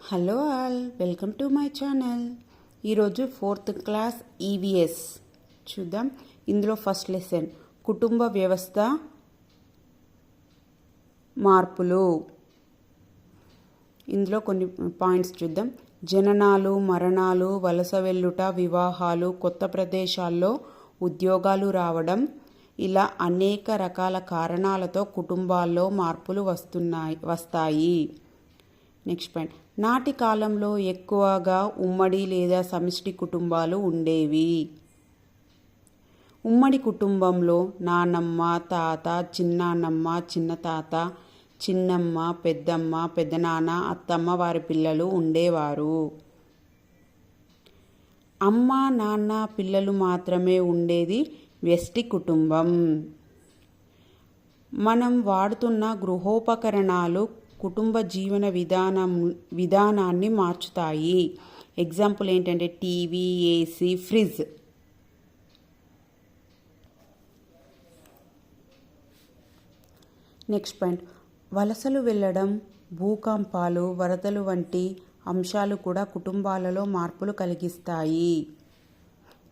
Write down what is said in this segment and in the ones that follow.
Hello all, welcome to my channel. ఈరోజు 4th class EVS చూద్దాం. ఇందులో ఫస్ట్ లెసన్ కుటుంబ వ్యవస్థ మార్పులు. ఇందులో కొన్ని పాయింట్స్ చూద్దాం. జననాలు, మరణాలు, వలస వెళ్ళుట, వివాహాలు, కొత్త ప్రదేశాల్లో ఉద్యోగాలు రావడం, ఇలా అనేక రకాల కారణాలతో కుటుంబాల్లో మార్పులు వస్తాయి. నెక్స్ట్ పాయింట్, నాటి కాలంలో ఎక్కువగా ఉమ్మడి లేదా సమిష్టి కుటుంబాలు ఉండేవి. ఉమ్మడి కుటుంబంలో నాన్నమ్మ, తాత, చిన్నాన్నమ్మ, చిన్న తాత, చిన్నమ్మ, పెద్దమ్మ, పెద్దనాన్న, అత్తమ్మ, వారి పిల్లలు ఉండేవారు. అమ్మ, నాన్న, పిల్లలు మాత్రమే ఉండేది వ్యష్టి కుటుంబం. మనం వాడుతున్న గృహోపకరణాలు కుటుంబ జీవన విధానాన్ని మార్చుతాయి. ఎగ్జాంపుల్ ఏంటంటే TV, AC, fridge. Next point, వలసలు వెళ్ళడం, భూకంపాలు, వరదలు వంటి అంశాలు కూడా కుటుంబాలలో మార్పులు కలిగిస్తాయి.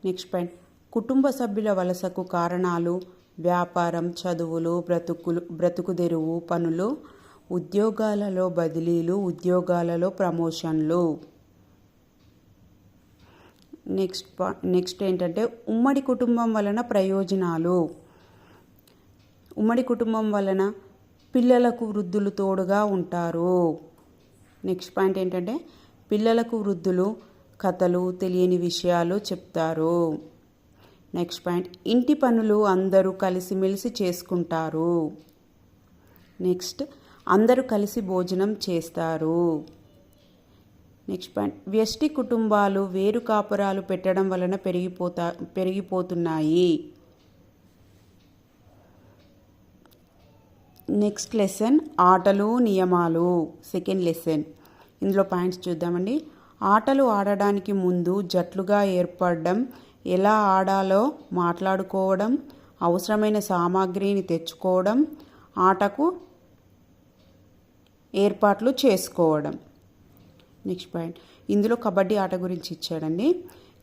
నెక్స్ట్ పాయింట్, కుటుంబ సభ్యుల వలసకు కారణాలు వ్యాపారం, చదువులు, బ్రతుకుదెరువు పనులు, ఉద్యోగాలలో బదిలీలు, ఉద్యోగాలలో ప్రమోషన్లు. నెక్స్ట్ ఏంటంటే ఉమ్మడి కుటుంబం వలన ప్రయోజనాలు. ఉమ్మడి కుటుంబం వలన పిల్లలకు వృద్ధులు తోడుగా ఉంటారు. నెక్స్ట్ పాయింట్ ఏంటంటే పిల్లలకు వృద్ధులు కథలు, తెలియని విషయాలు చెప్తారు. నెక్స్ట్ పాయింట్, ఇంటి పనులు అందరూ కలిసిమెలిసి చేసుకుంటారు. నెక్స్ట్, అందరూ కలిసి భోజనం చేస్తారు. నెక్స్ట్ పాయింట్, వ్యష్టి కుటుంబాలు వేరు కాపురాలు పెట్టడం వలన పెరిగిపోతున్నాయి. నెక్స్ట్ లెసన్ ఆటలు, నియమాలు. Second lesson. ఇందులో పాయింట్స్ చూద్దామండి. ఆటలు ఆడడానికి ముందు జట్లుగా ఏర్పడడం, ఎలా ఆడాలో మాట్లాడుకోవడం, అవసరమైన సామాగ్రిని తెచ్చుకోవడం, ఆటకు ఏర్పాట్లు చేసుకోవడం. నెక్స్ట్ పాయింట్, ఇందులో కబడ్డీ ఆట గురించి ఇచ్చాడండి.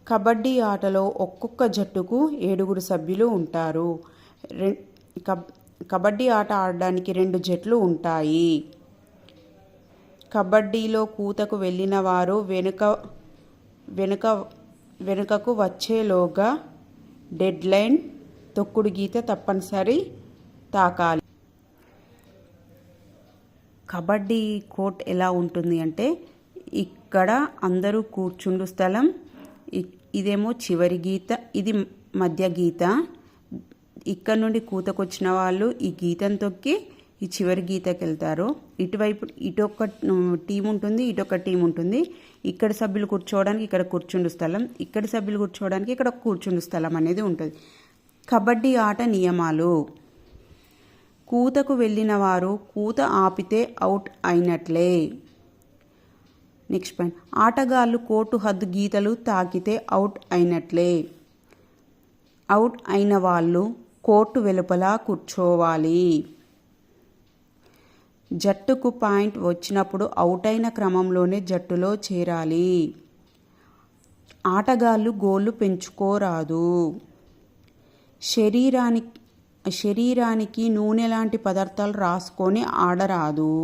కబడ్డీ ఆటలో ఒక్కొక్క జట్టుకు 7 సభ్యులు ఉంటారు. కబడ్డీ ఆట ఆడడానికి 2 జట్లు ఉంటాయి. కబడ్డీలో కూతకు వెళ్ళిన వారు వెనుకకు వచ్చేలోగా డెడ్ లైన్, తొక్కుడు గీత తప్పనిసరి తాకాలి. కబడ్డీ కోర్ట్ ఎలా ఉంటుంది అంటే ఇక్కడ అందరూ కూర్చుండు స్థలం, ఇదేమో చివరి గీత, ఇది మధ్య గీత. ఇక్కడ నుండి కూతకొచ్చిన వాళ్ళు ఈ గీతను తొక్కి ఈ చివరి గీతకి వెళ్తారు. ఇటువైపు ఇటొక టీం ఉంటుంది, ఇటొక టీం ఉంటుంది. ఇక్కడ సభ్యులు కూర్చోవడానికి ఇక్కడ కూర్చుండు స్థలం, ఇక్కడ సభ్యులు కూర్చోవడానికి ఇక్కడ కూర్చుండు స్థలం అనేది ఉంటుంది. కబడ్డీ ఆట నియమాలు. కూతకు వెళ్ళిన వారు కూత ఆపితే అవుట్ అయినట్లే. నెక్స్ట్ పాయింట్, ఆటగాళ్ళు కోర్టు హద్దు గీతలు తాకితే అవుట్ అయినట్లే. అవుట్ అయిన వాళ్ళు కోర్టు వెలుపల కూర్చోవాలి. జట్టుకు పాయింట్ వచ్చినప్పుడు అవుట్ అయిన క్రమంలోనే జట్టులో చేరాలి. ఆటగాళ్ళు గోళ్ళు పెంచుకోరాదు. శరీరానికి నూనె లాంటి పదార్థాలు రాసుకొని ఆడరాదు.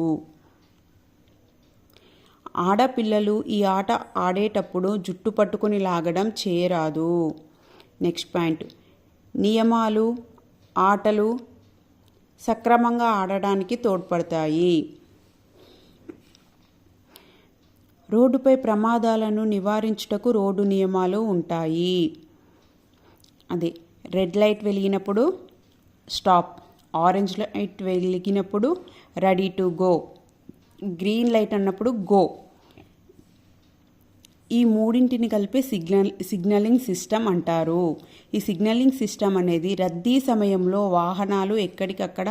ఆడపిల్లలు ఈ ఆట ఆడేటప్పుడు జుట్టు పట్టుకొని లాగడం చేయరాదు. నెక్స్ట్ పాయింట్, నియమాలు ఆటలు సక్రమంగా ఆడడానికి తోడ్పడతాయి. రోడ్డుపై ప్రమాదాలను నివారించుటకు రోడ్డు నియమాలు ఉంటాయి. అదే రెడ్ లైట్ వెలిగినప్పుడు స్టాప్, ఆరెంజ్ లైట్ వెలిగినప్పుడు ready to go, green light అన్నప్పుడు గో. ఈ మూడింటిని కలిపి సిగ్నలింగ్ సిస్టమ్ అంటారు. ఈ సిగ్నలింగ్ సిస్టమ్ అనేది రద్దీ సమయంలో వాహనాలు ఎక్కడికక్కడ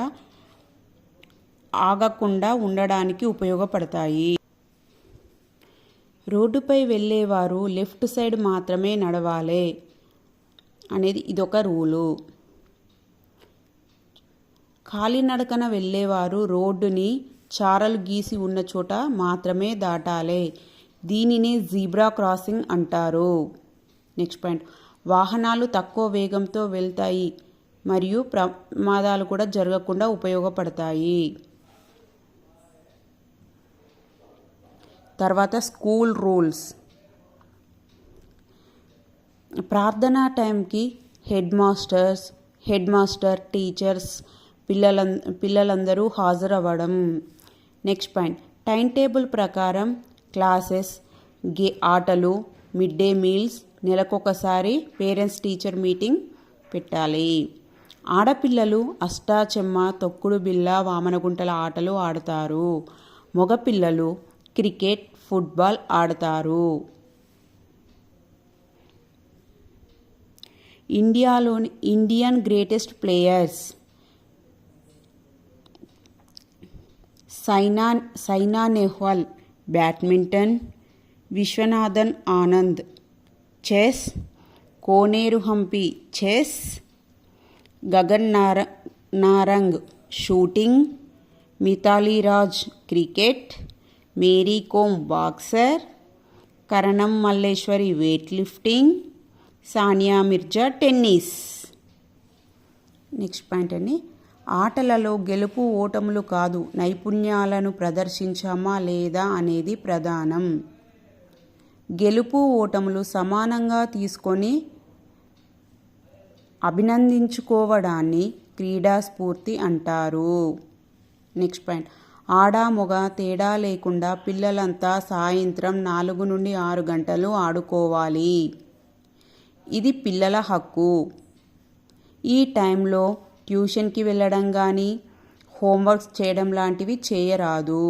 ఆగకుండా ఉండడానికి ఉపయోగపడతాయి. రోడ్డుపై వెళ్ళేవారు లెఫ్ట్ సైడ్ మాత్రమే నడవాలి అనేది ఇదొక రూలు. కాలినడకన వెళ్ళేవారు రోడ్డుని చారలు గీసి ఉన్న చోట మాత్రమే దాటాలి. దీనినే జీబ్రా క్రాసింగ్ అంటారు. నెక్స్ట్ పాయింట్, వాహనాలు తక్కువ వేగంతో వెళ్తాయి మరియు ప్రమాదాలు కూడా జరగకుండా ఉపయోగపడతాయి. తర్వాత స్కూల్ రూల్స్. ప్రార్థనా టైంకి హెడ్ మాస్టర్, టీచర్స్, పిల్లలందరూ హాజరవ్వడం. నెక్స్ట్ పాయింట్, టైం టేబుల్ ప్రకారం క్లాసెస్, ఆటలు, మిడ్ డే మీల్స్, నెలకొకసారి పేరెంట్స్ టీచర్ మీటింగ్ పెట్టాలి. ఆడపిల్లలు అష్టాచెమ్మ, తొక్కుడు బిళ్ళ, వామనగుంటల ఆటలు ఆడతారు. మగపిల్లలు క్రికెట్, ఫుట్బాల్ ఆడతారు. Indian greatest players: Saina Nehwal badminton, Viswanathan Anand chess, Koneru Humpy chess, Gagan Narang shooting, Mithali Raj cricket, Mary Kom boxer, Karnam Malleswari weight lifting, Sania Mirza tennis. Next point అండి, ఆటలలో గెలుపు ఓటములు కాదు, నైపుణ్యాలను ప్రదర్శించామా లేదా అనేది ప్రధానం. గెలుపు ఓటములు సమానంగా తీసుకొని అభినందించుకోవడాన్ని క్రీడా స్ఫూర్తి అంటారు. నెక్స్ట్ పాయింట్, ఆడ మొగ తేడా లేకుండా పిల్లలంతా సాయంత్రం 4 నుండి 6 గంటలు ఆడుకోవాలి. ఇది పిల్లల హక్కు. ఈ టైంలో ట్యూషన్కి వెళ్ళడం కానీ హోంవర్క్స్ చేయడం లాంటివి చేయరాదు.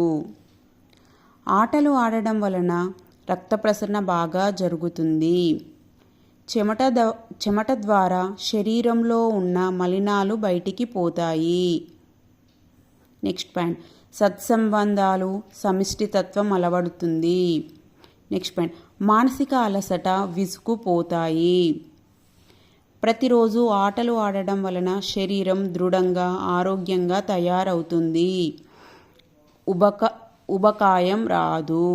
ఆటలు ఆడడం వలన రక్త ప్రసరణ బాగా జరుగుతుంది. చెమట ద్వారా శరీరంలో ఉన్న మలినాలు బయటికి పోతాయి. నెక్స్ట్ పాయింట్, సత్సంబంధాలు, సమిష్టితత్వం అలవడుతుంది. నెక్స్ట్ పాయింట్, మానసిక అలసట, విసుగు పోతాయి. ప్రతిరోజు ఆటలు ఆడడం వలన శరీరం దృఢంగా, ఆరోగ్యంగా తయారవుతుంది. ఉబకాయం రాదు.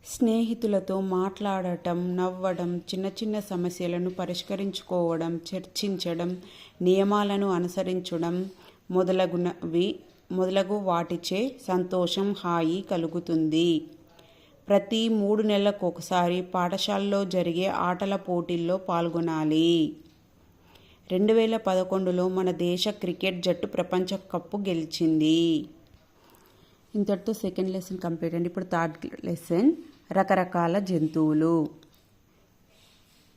స్నేహితులతో మాట్లాడటం, నవ్వడం, చిన్న చిన్న సమస్యలను పరిష్కరించుకోవడం, చర్చించడం, నియమాలను అనుసరించడం మొదలగు వాటిచే సంతోషం, హాయి కలుగుతుంది. ప్రతి 3 నెలలకు ఒకసారి పాఠశాలలో జరిగే ఆటల పోటీల్లో పాల్గొనాలి. 2011లో మన దేశ క్రికెట్ జట్టు ప్రపంచ కప్ గెలిచింది. ఇంతటితో సెకండ్ లెసన్ కంప్లీట్ అండి. ఇప్పుడు థర్డ్ లెసన్, రకరకాల జంతువులు.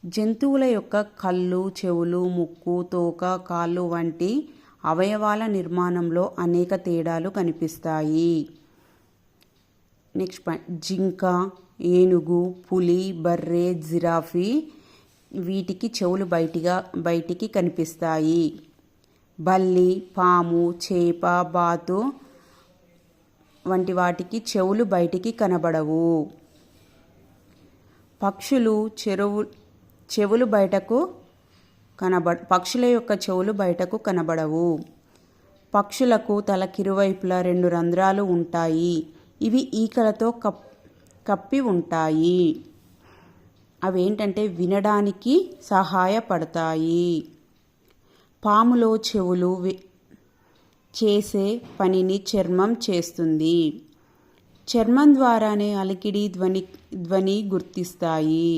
జంతువుల యొక్క కళ్ళు, చెవులు, ముక్కు, తోక, కాళ్ళు వంటి అవయవాల నిర్మాణంలో అనేక తేడాలు కనిపిస్తాయి. నెక్స్ట్ పాయింట్, జింక, ఏనుగు, పులి, బర్రె, జిరాఫీ వీటికి చెవులు బయటికి కనిపిస్తాయి. బల్లి, పాము, చేప, బాతు వంటి వాటికి చెవులు బయటికి కనబడవు. పక్షుల యొక్క చెవులు బయటకు కనబడవు. పక్షులకు తలకిరువైపులా 2 రంధ్రాలు ఉంటాయి. ఇవి ఈకలతో కప్పి ఉంటాయి. అవేంటంటే వినడానికి సహాయపడతాయి. పాములో చెవులు చేసే పనిని చర్మం చేస్తుంది. చర్మం ద్వారానే అలికిడి, ధ్వని గుర్తిస్తాయి.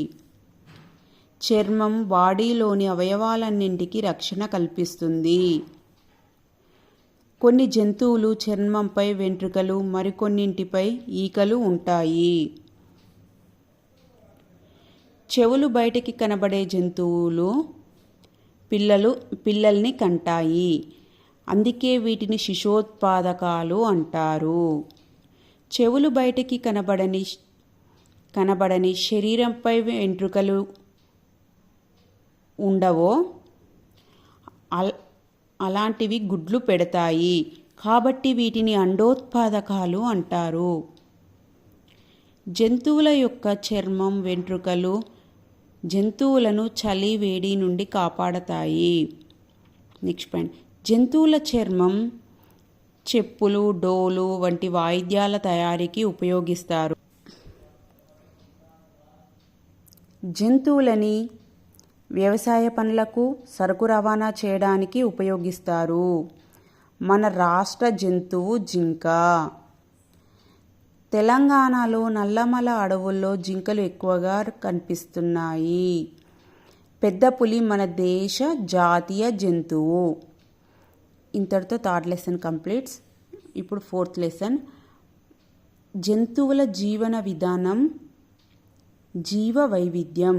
చర్మం బాడీలోని అవయవాలన్నింటికి రక్షణ కల్పిస్తుంది. కొన్ని జంతువులు చర్మంపై వెంట్రుకలు, మరికొన్నింటిపై ఈకలు ఉంటాయి. చెవులు బయటికి కనబడే జంతువులు పిల్లల్ని కంటాయి. అందుకే వీటిని శిశోత్పాదకాలు అంటారు. చెవులు బయటికి కనబడని శరీరంపై వెంట్రుకలు ఉండవో అలాంటివి గుడ్లు పెడతాయి. కాబట్టి వీటిని అండోత్పాదకాలు అంటారు. జంతువుల యొక్క చర్మం, వెంట్రుకలు జంతువులను చలి, వేడి నుండి కాపాడతాయి. నెక్స్ట్ పాయింట్, జంతువుల చర్మం చెప్పులు, డోలు వంటి వాయిద్యాల తయారీకి ఉపయోగిస్తారు. జంతువులని వ్యవసాయ పనులకు, సరుకు రవాణా చేయడానికి ఉపయోగిస్తారు. మన రాష్ట్ర జంతువు జింక. తెలంగాణలో నల్లమల అడవుల్లో జింకలు ఎక్కువగా కనిపిస్తున్నాయి. పెద్ద పులి మన దేశ జాతీయ జంతువు. ఇంతటితో థర్డ్ లెసన్ కంప్లీట్స్. ఇప్పుడు ఫోర్త్ లెసన్, జంతువుల జీవన విధానం, జీవ వైవిధ్యం.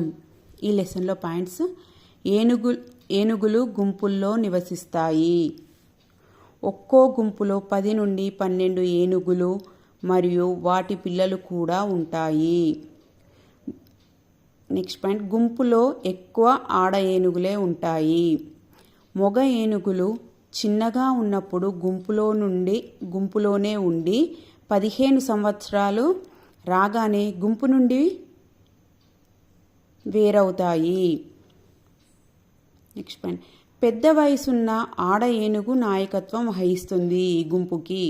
ఈ లెసన్లో పాయింట్స్, ఏనుగులు గుంపుల్లో నివసిస్తాయి. ఒక్కో గుంపులో 10 నుండి 12 ఏనుగులు మరియు వాటి పిల్లలు కూడా ఉంటాయి. నెక్స్ట్ పాయింట్, గుంపులో ఎక్కువ ఆడ ఏనుగులే ఉంటాయి. మగ ఏనుగులు చిన్నగా ఉన్నప్పుడు గుంపులోనే ఉండి 15 సంవత్సరాలు రాగానే గుంపు నుండి వేరవుతాయి. నెక్స్ట్ పాయింట్, పెద్ద వయసున్న ఆడ ఏనుగు నాయకత్వం వహిస్తుంది ఈ గుంపుకి.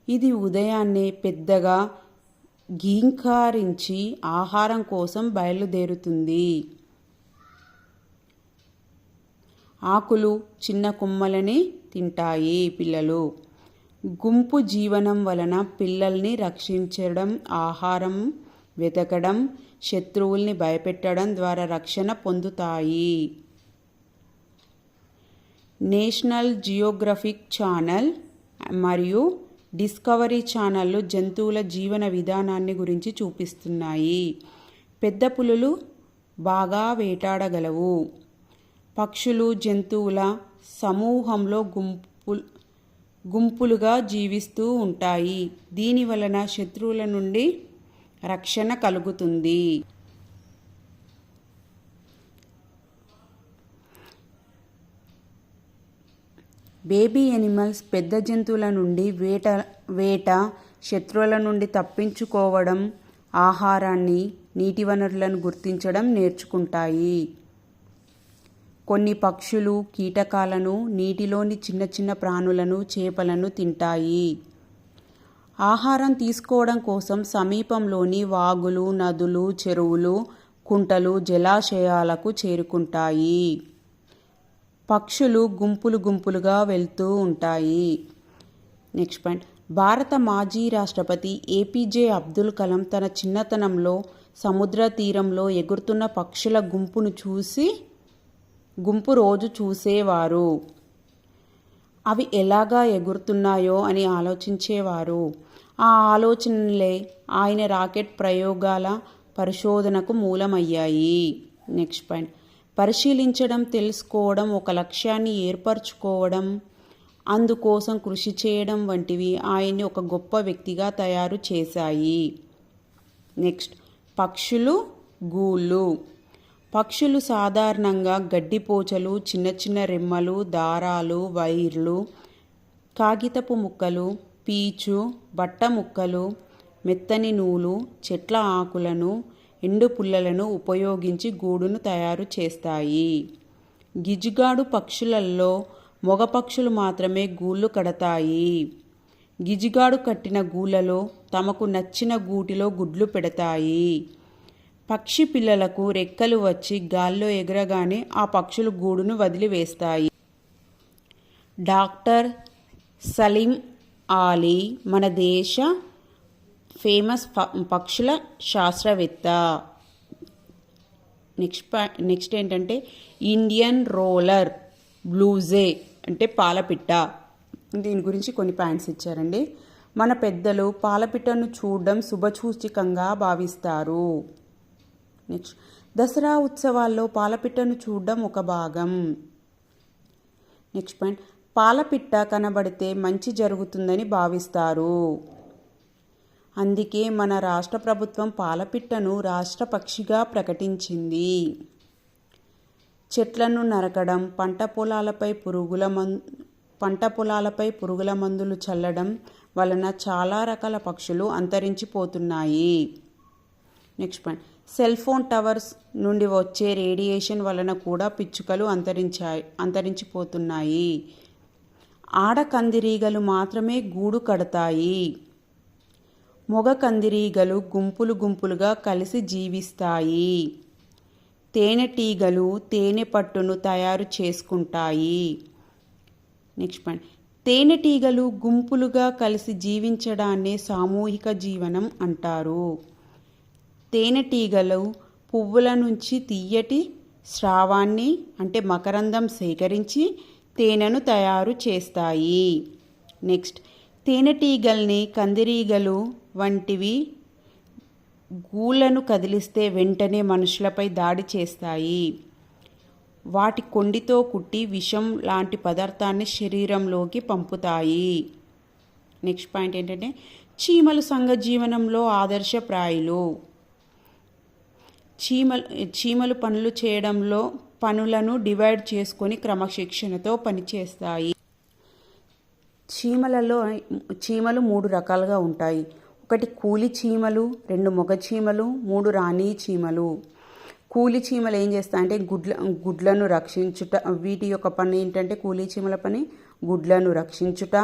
ఇది ఉదయాన్నే పెద్దగా గీంకారించి ఆహారం కోసం బయలుదేరుతుంది. ఆకులు, చిన్న కొమ్మలని తింటాయి పిల్లలు. గుంపు జీవనం వలన పిల్లల్ని రక్షించడం, ఆహారం వెతకడం, శత్రువుల్ని భయపెట్టడం ద్వారా రక్షణ పొందుతాయి. నేషనల్ జియోగ్రఫిక్ ఛానల్ మరియు డిస్కవరీ ఛానళ్ళు జంతువుల జీవన విధానాన్ని గురించి చూపిస్తున్నాయి. పెద్ద పులులు బాగా వేటాడగలవు. పక్షులు జంతువుల సమూహంలో గుంపులుగా జీవిస్తూ ఉంటాయి. దీని వలన శత్రువుల నుండి రక్షణ కలుగుతుంది. బేబీ ఎనిమల్స్ పెద్ద జంతువుల నుండి వేట, శత్రువుల నుండి తప్పించుకోవడం, ఆహారాన్ని, నీటి వనరులను గుర్తించడం నేర్చుకుంటాయి. కొన్ని పక్షులు కీటకాలను, నీటిలోని చిన్న చిన్న ప్రాణులను, చేపలను తింటాయి. ఆహారం తీసుకోవడం కోసం సమీపంలోని వాగులు, నదులు, చెరువులు, కుంటలు, జలాశయాలకు చేరుకుంటాయి. పక్షులు గుంపులుగా వెళ్తూ ఉంటాయి. నెక్స్ట్ పాయింట్, భారత మాజీ రాష్ట్రపతి ఏపీజే అబ్దుల్ కలాం తన చిన్నతనంలో సముద్ర తీరంలో ఎగురుతున్న పక్షుల గుంపు రోజు చూసేవారు. అవి ఎలాగా ఎగురుతున్నాయో అని ఆలోచించేవారు. ఆ ఆలోచనలే ఆయన రాకెట్ ప్రయోగాల పరిశోధనకు మూలమయ్యాయి. నెక్స్ట్ పాయింట్, పరిశీలించడం, తెలుసుకోవడం, ఒక లక్ష్యాన్ని ఏర్పరచుకోవడం, అందుకోసం కృషి చేయడం వంటివి ఆయన్ని ఒక గొప్ప వ్యక్తిగా తయారు చేశాయి. నెక్స్ట్, పక్షులు గూళ్ళు. పక్షులు సాధారణంగా గడ్డిపోచలు, చిన్న చిన్న రెమ్మలు, దారాలు, వైర్లు, కాగితపు ముక్కలు, పీచు, బట్ట ముక్కలు, మెత్తని నూలు, చెట్ల ఆకులను, ఎండు పుల్లలను ఉపయోగించి గూడును తయారు చేస్తాయి. గిజిగాడు పక్షులలో మగ పక్షులు మాత్రమే గూళ్ళు కడతాయి. గిజిగాడు కట్టిన గూళ్ళలో తమకు నచ్చిన గూటిలో గుడ్లు పెడతాయి. పక్షి పిల్లలకు రెక్కలు వచ్చి గాల్లో ఎగరగానే ఆ పక్షులు గూడును వదిలివేస్తాయి. డాక్టర్ సలీం అలీ మన దేశ ఫేమస్ పక్షుల శాస్త్రవేత్త. నెక్స్ట్ ఏంటంటే ఇండియన్ రోలర్ బ్లూజే అంటే పాలపిట్ట. దీని గురించి కొన్ని పాయింట్స్ ఇచ్చారండి. మన పెద్దలు పాలపిట్టను చూడడం శుభసూచకంగా భావిస్తారు. నెక్స్ట్, దసరా ఉత్సవాల్లో పాలపిట్టను చూడడం ఒక భాగం. నెక్స్ట్ పాయింట్, పాలపిట్ట కనబడితే మంచి జరుగుతుందని భావిస్తారు. అందుకే మన రాష్ట్ర ప్రభుత్వం పాలపిట్టను రాష్ట్ర పక్షిగా ప్రకటించింది. చెట్లను నరకడం, పంట పొలాలపై పురుగుల మందులు చల్లడం వలన చాలా రకాల పక్షులు అంతరించిపోతున్నాయి. Next point, cell phone towers నుండి వచ్చే రేడియేషన్ వలన కూడా పిచ్చుకలు అంతరించిపోతున్నాయి. ఆడ కందిరీగలు మాత్రమే గూడు కడతాయి. మగ కందిరీగలు గుంపులుగా కలిసి జీవిస్తాయి. తేనెటీగలు తేనె పట్టును తయారు చేసుకుంటాయి. నెక్స్ట్ పాయింట్, తేనెటీగలు గుంపులుగా కలిసి జీవించడాన్నే సామూహిక జీవనం అంటారు. తేనెటీగలు పువ్వుల నుంచి తీయటి స్రావాన్ని అంటే మకరందం సేకరించి తేనెను తయారు చేస్తాయి. నెక్స్ట్, తేనెటీగల్ని కందిరీగలు వంటివి గూళ్ళను కదిలిస్తే వెంటనే మనుషులపై దాడి చేస్తాయి. వాటి కొండితో కుట్టి విషం లాంటి పదార్థాన్ని శరీరంలోకి పంపుతాయి. నెక్స్ట్ పాయింట్ ఏంటంటే చీమలు సంఘజీవనంలో ఆదర్శప్రాయులు. చీమలు పనులు చేయడంలో పనులను డివైడ్ చేసుకొని క్రమశిక్షణతో పనిచేస్తాయి. చీమలు 3 రకాలుగా ఉంటాయి. ఒకటి కూలి చీమలు, 2 మొగ చీమలు, 3 రాణి చీమలు. కూలి చీమలు ఏం చేస్తాయంటే గుడ్లను రక్షించుట. వీటి యొక్క పని ఏంటంటే కూలి చీమల పని గుడ్లను రక్షించుట,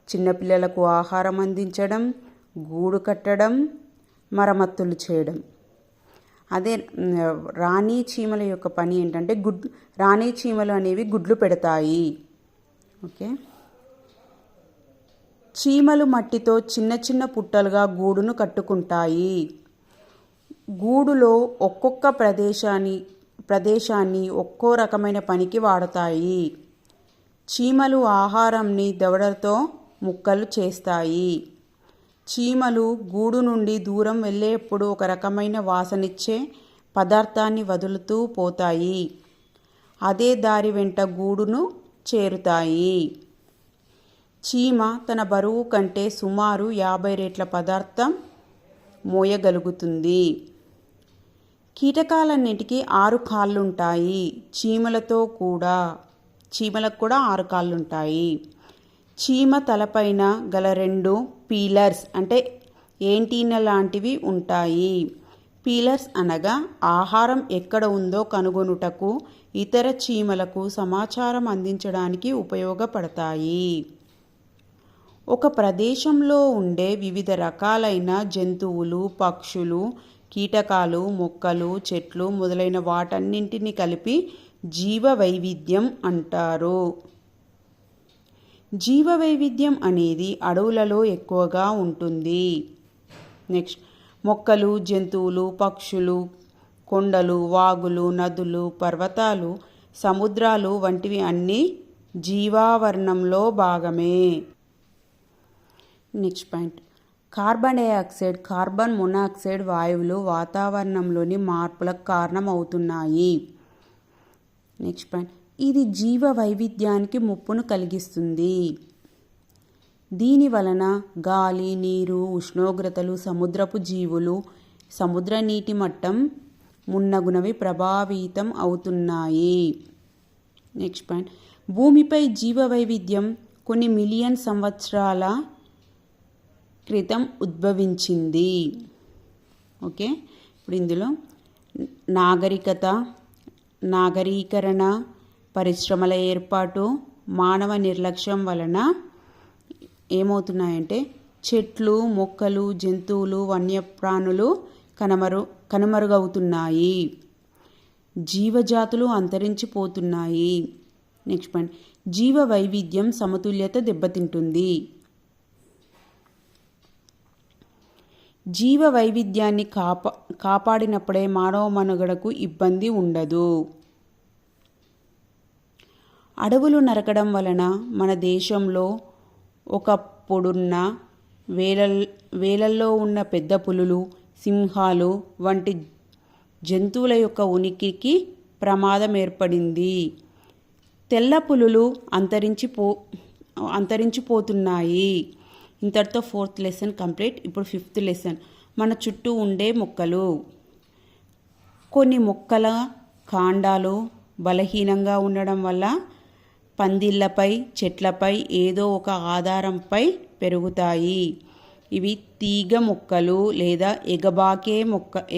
చిన్నపిల్లలకు ఆహారం అందించడం, గూడు కట్టడం, మరమ్మతులు చేయడం. అదే రాణి చీమల యొక్క పని ఏంటంటే రాణి చీమలు అనేవి గుడ్లు పెడతాయి. ఓకే, చీమలు మట్టితో చిన్న పుట్టలుగా గూడును కట్టుకుంటాయి. గూడులో ఒక్కొక్క ప్రదేశాన్ని ఒక్కో రకమైన పనికి వాడతాయి. చీమలు ఆహారంని దవడతో ముక్కలు చేస్తాయి. చీమలు గూడు నుండి దూరం వెళ్ళేప్పుడు ఒక రకమైన వాసనిచ్చే పదార్థాన్ని వదులుతూ పోతాయి. అదే దారి వెంట గూడును చేరుతాయి. చీమ తన బరువు కంటే సుమారు 50 రెట్ల పదార్థం మోయగలుగుతుంది. కీటకాలన్నిటికీ 6 కాళ్ళుంటాయి. చీమలకు కూడా 6 కాళ్ళుంటాయి. చీమ తలపైన గల 2 పీలర్స్ అంటే ఏంటీన లాంటివి ఉంటాయి. పీలర్స్ అనగా ఆహారం ఎక్కడ ఉందో కనుగొనుటకు ఇతర చీమలకు సమాచారం అందించడానికి ఉపయోగపడతాయి. ఒక ప్రదేశంలో ఉండే వివిధ రకాలైన జంతువులు, పక్షులు, కీటకాలు, మొక్కలు, చెట్లు మొదలైన వాటన్నింటినీ కలిపి జీవ వైవిధ్యం అంటారు. జీవ వైవిధ్యం అనేది అడవులలో ఎక్కువగా ఉంటుంది. నెక్స్ట్, మొక్కలు, జంతువులు, పక్షులు, కొండలు, వాగులు, నదులు, పర్వతాలు, సముద్రాలు వంటివి అన్నీ జీవావరణంలో భాగమే. Next point, carbon dioxide, carbon monoxide వాయువులు వాతావరణంలోని మార్పులకు కారణమవుతున్నాయి. నెక్స్ట్ పాయింట్, ఇది జీవ వైవిధ్యానికి ముప్పును కలిగిస్తుంది. దీని వలన గాలి, నీరు, ఉష్ణోగ్రతలు, సముద్రపు జీవులు, సముద్ర నీటి మట్టం మున్నగునవి ప్రభావితం అవుతున్నాయి. నెక్స్ట్ పాయింట్, భూమిపై జీవ వైవిధ్యం కొన్ని మిలియన్ సంవత్సరాల క్రితం ఉద్భవించింది. ఓకే, ఇప్పుడు ఇందులో నాగరీకరణ, పరిశ్రమల ఏర్పాటు, మానవ నిర్లక్ష్యం వలన ఏమవుతున్నాయంటే చెట్లు, మొక్కలు, జంతువులు, వన్యప్రాణులు కనుమరుగవుతున్నాయి. జీవజాతులు అంతరించిపోతున్నాయి. నెక్స్ట్ పాయింట్, జీవ వైవిధ్యం సమతుల్యత దెబ్బతింటుంది. జీవ వైవిధ్యాన్ని కాపాడినప్పుడే మానవ మనుగడకు ఇబ్బంది ఉండదు. అడవులు నరకడం వలన మన దేశంలో ఒకప్పుడున్న వేలల్లో ఉన్న పెద్ద పులులు, సింహాలు వంటి జంతువుల యొక్క ఉనికికి ప్రమాదం ఏర్పడింది. తెల్ల పులులు అంతరించిపోతున్నాయి. ఇంతటితో 4th లెసన్ కంప్లీట్. ఇప్పుడు 5th లెసన్, మన చుట్టూ ఉండే మొక్కలు. కొన్ని మొక్కల కాండాలు బలహీనంగా ఉండడం వల్ల పందిళ్ళపై, చెట్లపై ఏదో ఒక ఆధారంపై పెరుగుతాయి. ఇవి తీగ మొక్కలు లేదా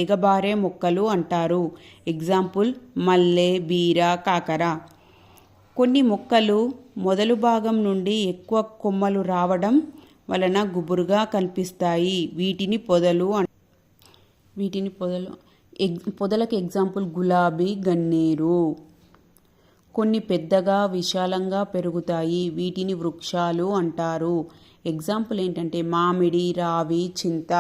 ఎగబారే మొక్కలు అంటారు. ఎగ్జాంపుల్ మల్లె, బీర, కాకర. కొన్ని మొక్కలు మొదలు భాగం నుండి ఎక్కువ కొమ్మలు రావడం వలన గుబురుగా కనిపిస్తాయి. వీటిని పొదలు. పొదలకు ఎగ్జాంపుల్ గులాబీ, గన్నేరు. కొన్ని పెద్దగా విశాలంగా పెరుగుతాయి. వీటిని వృక్షాలు అంటారు. ఎగ్జాంపుల్ ఏంటంటే మామిడి, రావి, చింత.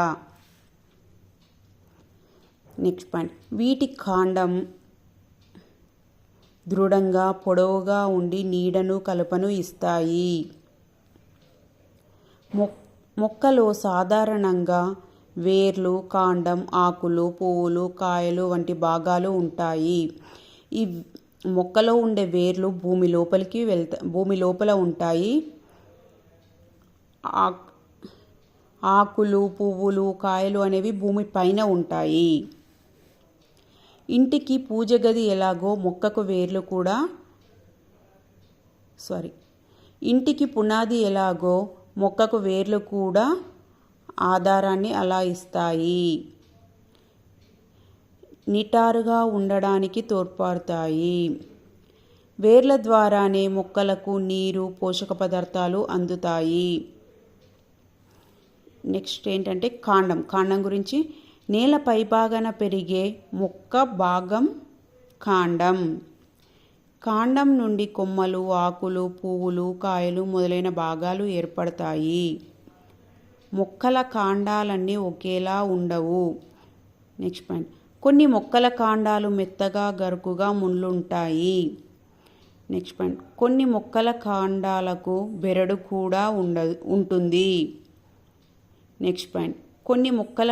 నెక్స్ట్ పాయింట్, వీటి కాండం దృఢంగా పొడవుగా ఉండి నీడను కలపను ఇస్తాయి. మొక్కలో సాధారణంగా వేర్లు, కాండం, ఆకులు, పువ్వులు, కాయలు వంటి భాగాలు ఉంటాయి. ఈ మొక్కలో ఉండే వేర్లు భూమి లోపల ఉంటాయి. ఆకులు, పువ్వులు, కాయలు అనేవి భూమి పైన ఉంటాయి. ఇంటికి పూజ గది ఎలాగో మొక్కకు వేర్లు కూడా ఇంటికి పునాది ఎలాగో మొక్కకు వేర్లు కూడా ఆధారాన్ని అలా ఇస్తాయి. నిటారుగా ఉండడానికి తోడ్పడతాయి. వేర్ల ద్వారానే మొక్కలకు నీరు, పోషక పదార్థాలు అందుతాయి. నెక్స్ట్ ఏంటంటే కాండం గురించి. నేల పైభాగాన పెరిగే మొక్క భాగం కాండం. కాండం నుండి కొమ్మలు, ఆకులు, పువ్వులు, కాయలు మొదలైన భాగాలు ఏర్పడతాయి. మొక్కల కాండాలన్నీ ఒకేలా ఉండవు. నెక్స్ట్ పాయింట్, కొన్ని మొక్కల కాండాలు మెత్తగా, గరుకుగా ముళ్ళుంటాయి. నెక్స్ట్ పాయింట్, కొన్ని మొక్కల కాండాలకు బెరడు కూడా ఉంటుంది. నెక్స్ట్ పాయింట్, కొన్ని మొక్కల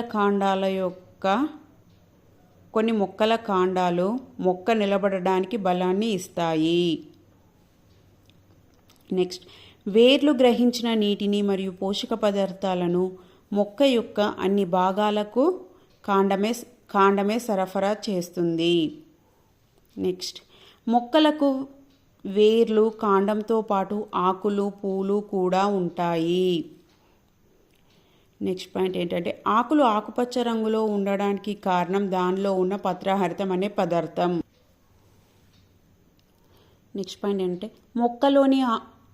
కాండాలు మొక్క నిలబడడానికి బలాన్ని ఇస్తాయి. నెక్స్ట్, వేర్లు గ్రహించిన నీటిని మరియు పోషక పదార్థాలను మొక్క యొక్క అన్ని భాగాలకు కాండమే సరఫరా చేస్తుంది. నెక్స్ట్, మొక్కలకు వేర్లు, కాండంతో పాటు ఆకులు, పూలు కూడా ఉంటాయి. నెక్స్ట్ పాయింట్ ఏంటంటే ఆకులు ఆకుపచ్చ రంగులో ఉండడానికి కారణం దానిలో ఉన్న పత్రహరితం అనే పదార్థం. నెక్స్ట్ పాయింట్ ఏంటంటే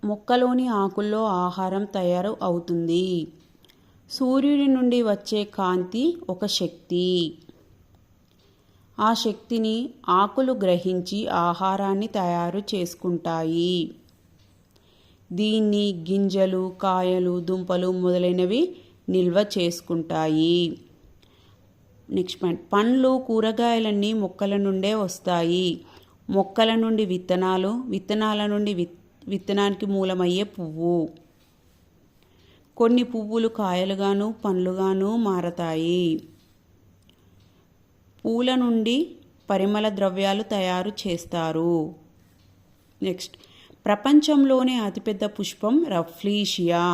మొక్కలోని ఆకుల్లో ఆహారం తయారు అవుతుంది. సూర్యుడి నుండి వచ్చే కాంతి ఒక శక్తి. ఆ శక్తిని ఆకులు గ్రహించి ఆహారాన్ని తయారు చేసుకుంటాయి. దీన్ని గింజలు, కాయలు, దుంపలు మొదలైనవి నిల్వ చేసుకుంటాయి. నెక్స్ట్ పాయింట్, పండ్లు, కూరగాయలన్నీ మొక్కల నుండే వస్తాయి. మొక్కల నుండి విత్తనాల నుండి విత్తనానికి మూలమయ్యే పువ్వు. కొన్ని పువ్వులు కాయలుగాను, పండ్లుగాను మారతాయి. పూల నుండి పరిమళ ద్రవ్యాలు తయారు చేస్తారు. నెక్స్ట్, ప్రపంచంలోనే అతిపెద్ద పుష్పం రఫ్లీషియా.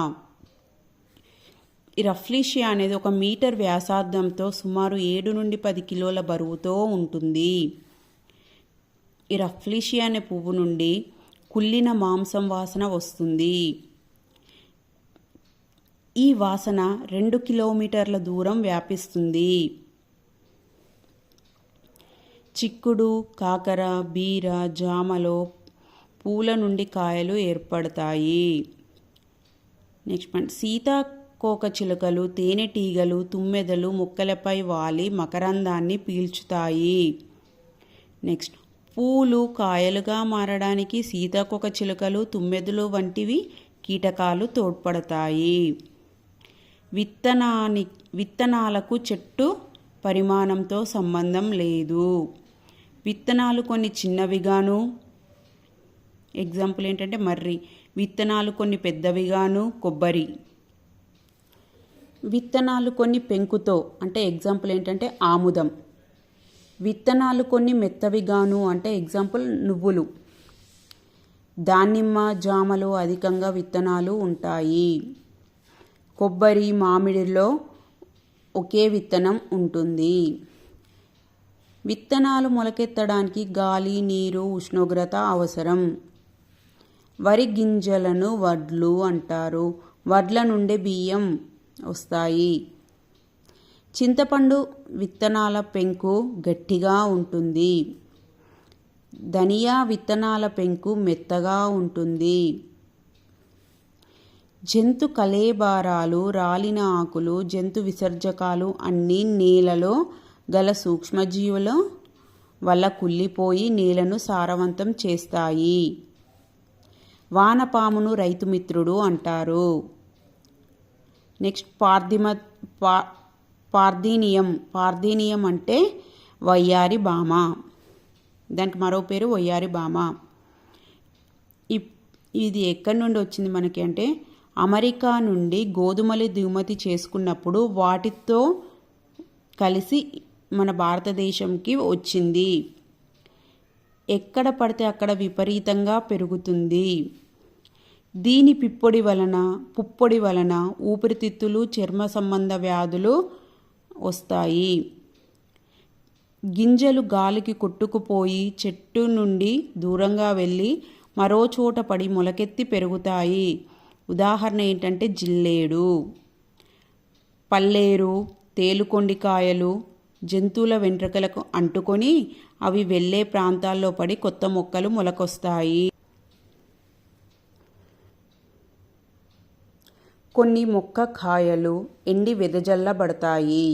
ఈ రఫ్లీషియా అనేది 1 మీటర్ వ్యాసార్థంతో సుమారు 7 నుండి 10 కిలోల బరువుతో ఉంటుంది. ఈ రఫ్లీషియా అనే పువ్వు నుండి కుళ్ళిన మాంసం వాసన వస్తుంది. ఈ వాసన 2 కిలోమీటర్ల దూరం వ్యాపిస్తుంది. చిక్కుడు, కాకర, బీర, జామలో పూల నుండి కాయలు ఏర్పడతాయి. నెక్స్ట్ పాయింట్, సీతాకోకచిలుకలు, తేనెటీగలు, తుమ్మెదలు మొక్కలపై వాలి మకరందాన్ని పీల్చుతాయి. నెక్స్ట్, పూలు కాయలుగా మారడానికి సీతాకోకచిలుకలు, తుమ్మెదలు వంటివి కీటకాలు తోడ్పడతాయి. విత్తనాలకు చెట్టు పరిమాణంతో సంబంధం లేదు. విత్తనాలు కొన్ని చిన్నవిగాను, ఎగ్జాంపుల్ ఏంటంటే మర్రి. విత్తనాలు కొన్ని పెద్దవిగాను, కొబ్బరి. విత్తనాలు కొన్ని పెంకుతో, అంటే ఎగ్జాంపుల్ ఏంటంటే ఆముదం. విత్తనాలు కొన్ని మెత్తవిగాను, అంటే ఎగ్జాంపుల్ నువ్వులు. దానిమ్మ, జామలో అధికంగా విత్తనాలు ఉంటాయి. కొబ్బరి, మామిడిలో ఒకే విత్తనం ఉంటుంది. విత్తనాలు మొలకెత్తడానికి గాలి, నీరు, ఉష్ణోగ్రత అవసరం. వరి గింజలను వడ్లు అంటారు. వడ్ల నుండి బియ్యం వస్తాయి. చింతపండు విత్తనాల పెంకు గట్టిగా ఉంటుంది. ధనియా విత్తనాల పెంకు మెత్తగా ఉంటుంది. జంతు కళేబరాలు, రాలిన ఆకులు, జంతు విసర్జకాలు అన్నీ నేలలో గల సూక్ష్మజీవుల వల్ల కుళ్ళిపోయి నేలను సారవంతం చేస్తాయి. వానపామును రైతు మిత్రుడు అంటారు. నెక్స్ట్ పార్థీనియం అంటే వయ్యారి భామ. దానికి మరో పేరు వయ్యారి భామ. ఇది ఎక్కడి నుండి వచ్చింది మనకి అంటే అమెరికా నుండి గోధుమలు దిగుమతి చేసుకున్నప్పుడు వాటితో కలిసి మన భారతదేశంకి వచ్చింది. ఎక్కడ పడితే అక్కడ విపరీతంగా పెరుగుతుంది. దీని పుప్పొడి వలన ఊపిరితిత్తులు, చర్మ సంబంధ వ్యాధులు వస్తాయి. గింజలు గాలికి కొట్టుకుపోయి చెట్టు నుండి దూరంగా వెళ్ళి మరో చోట పడి మొలకెత్తి పెరుగుతాయి. ఉదాహరణ ఏంటంటే జిల్లేడు, పల్లేరు, తేలుకొండికాయలు జంతువుల వెంట్రుకలకు అంటుకొని అవి వెళ్ళే ప్రాంతాల్లో పడి కొత్త మొక్కలు మొలకొస్తాయి. కొన్ని మొక్క కాయలు ఎండి వెదజల్లబడతాయి.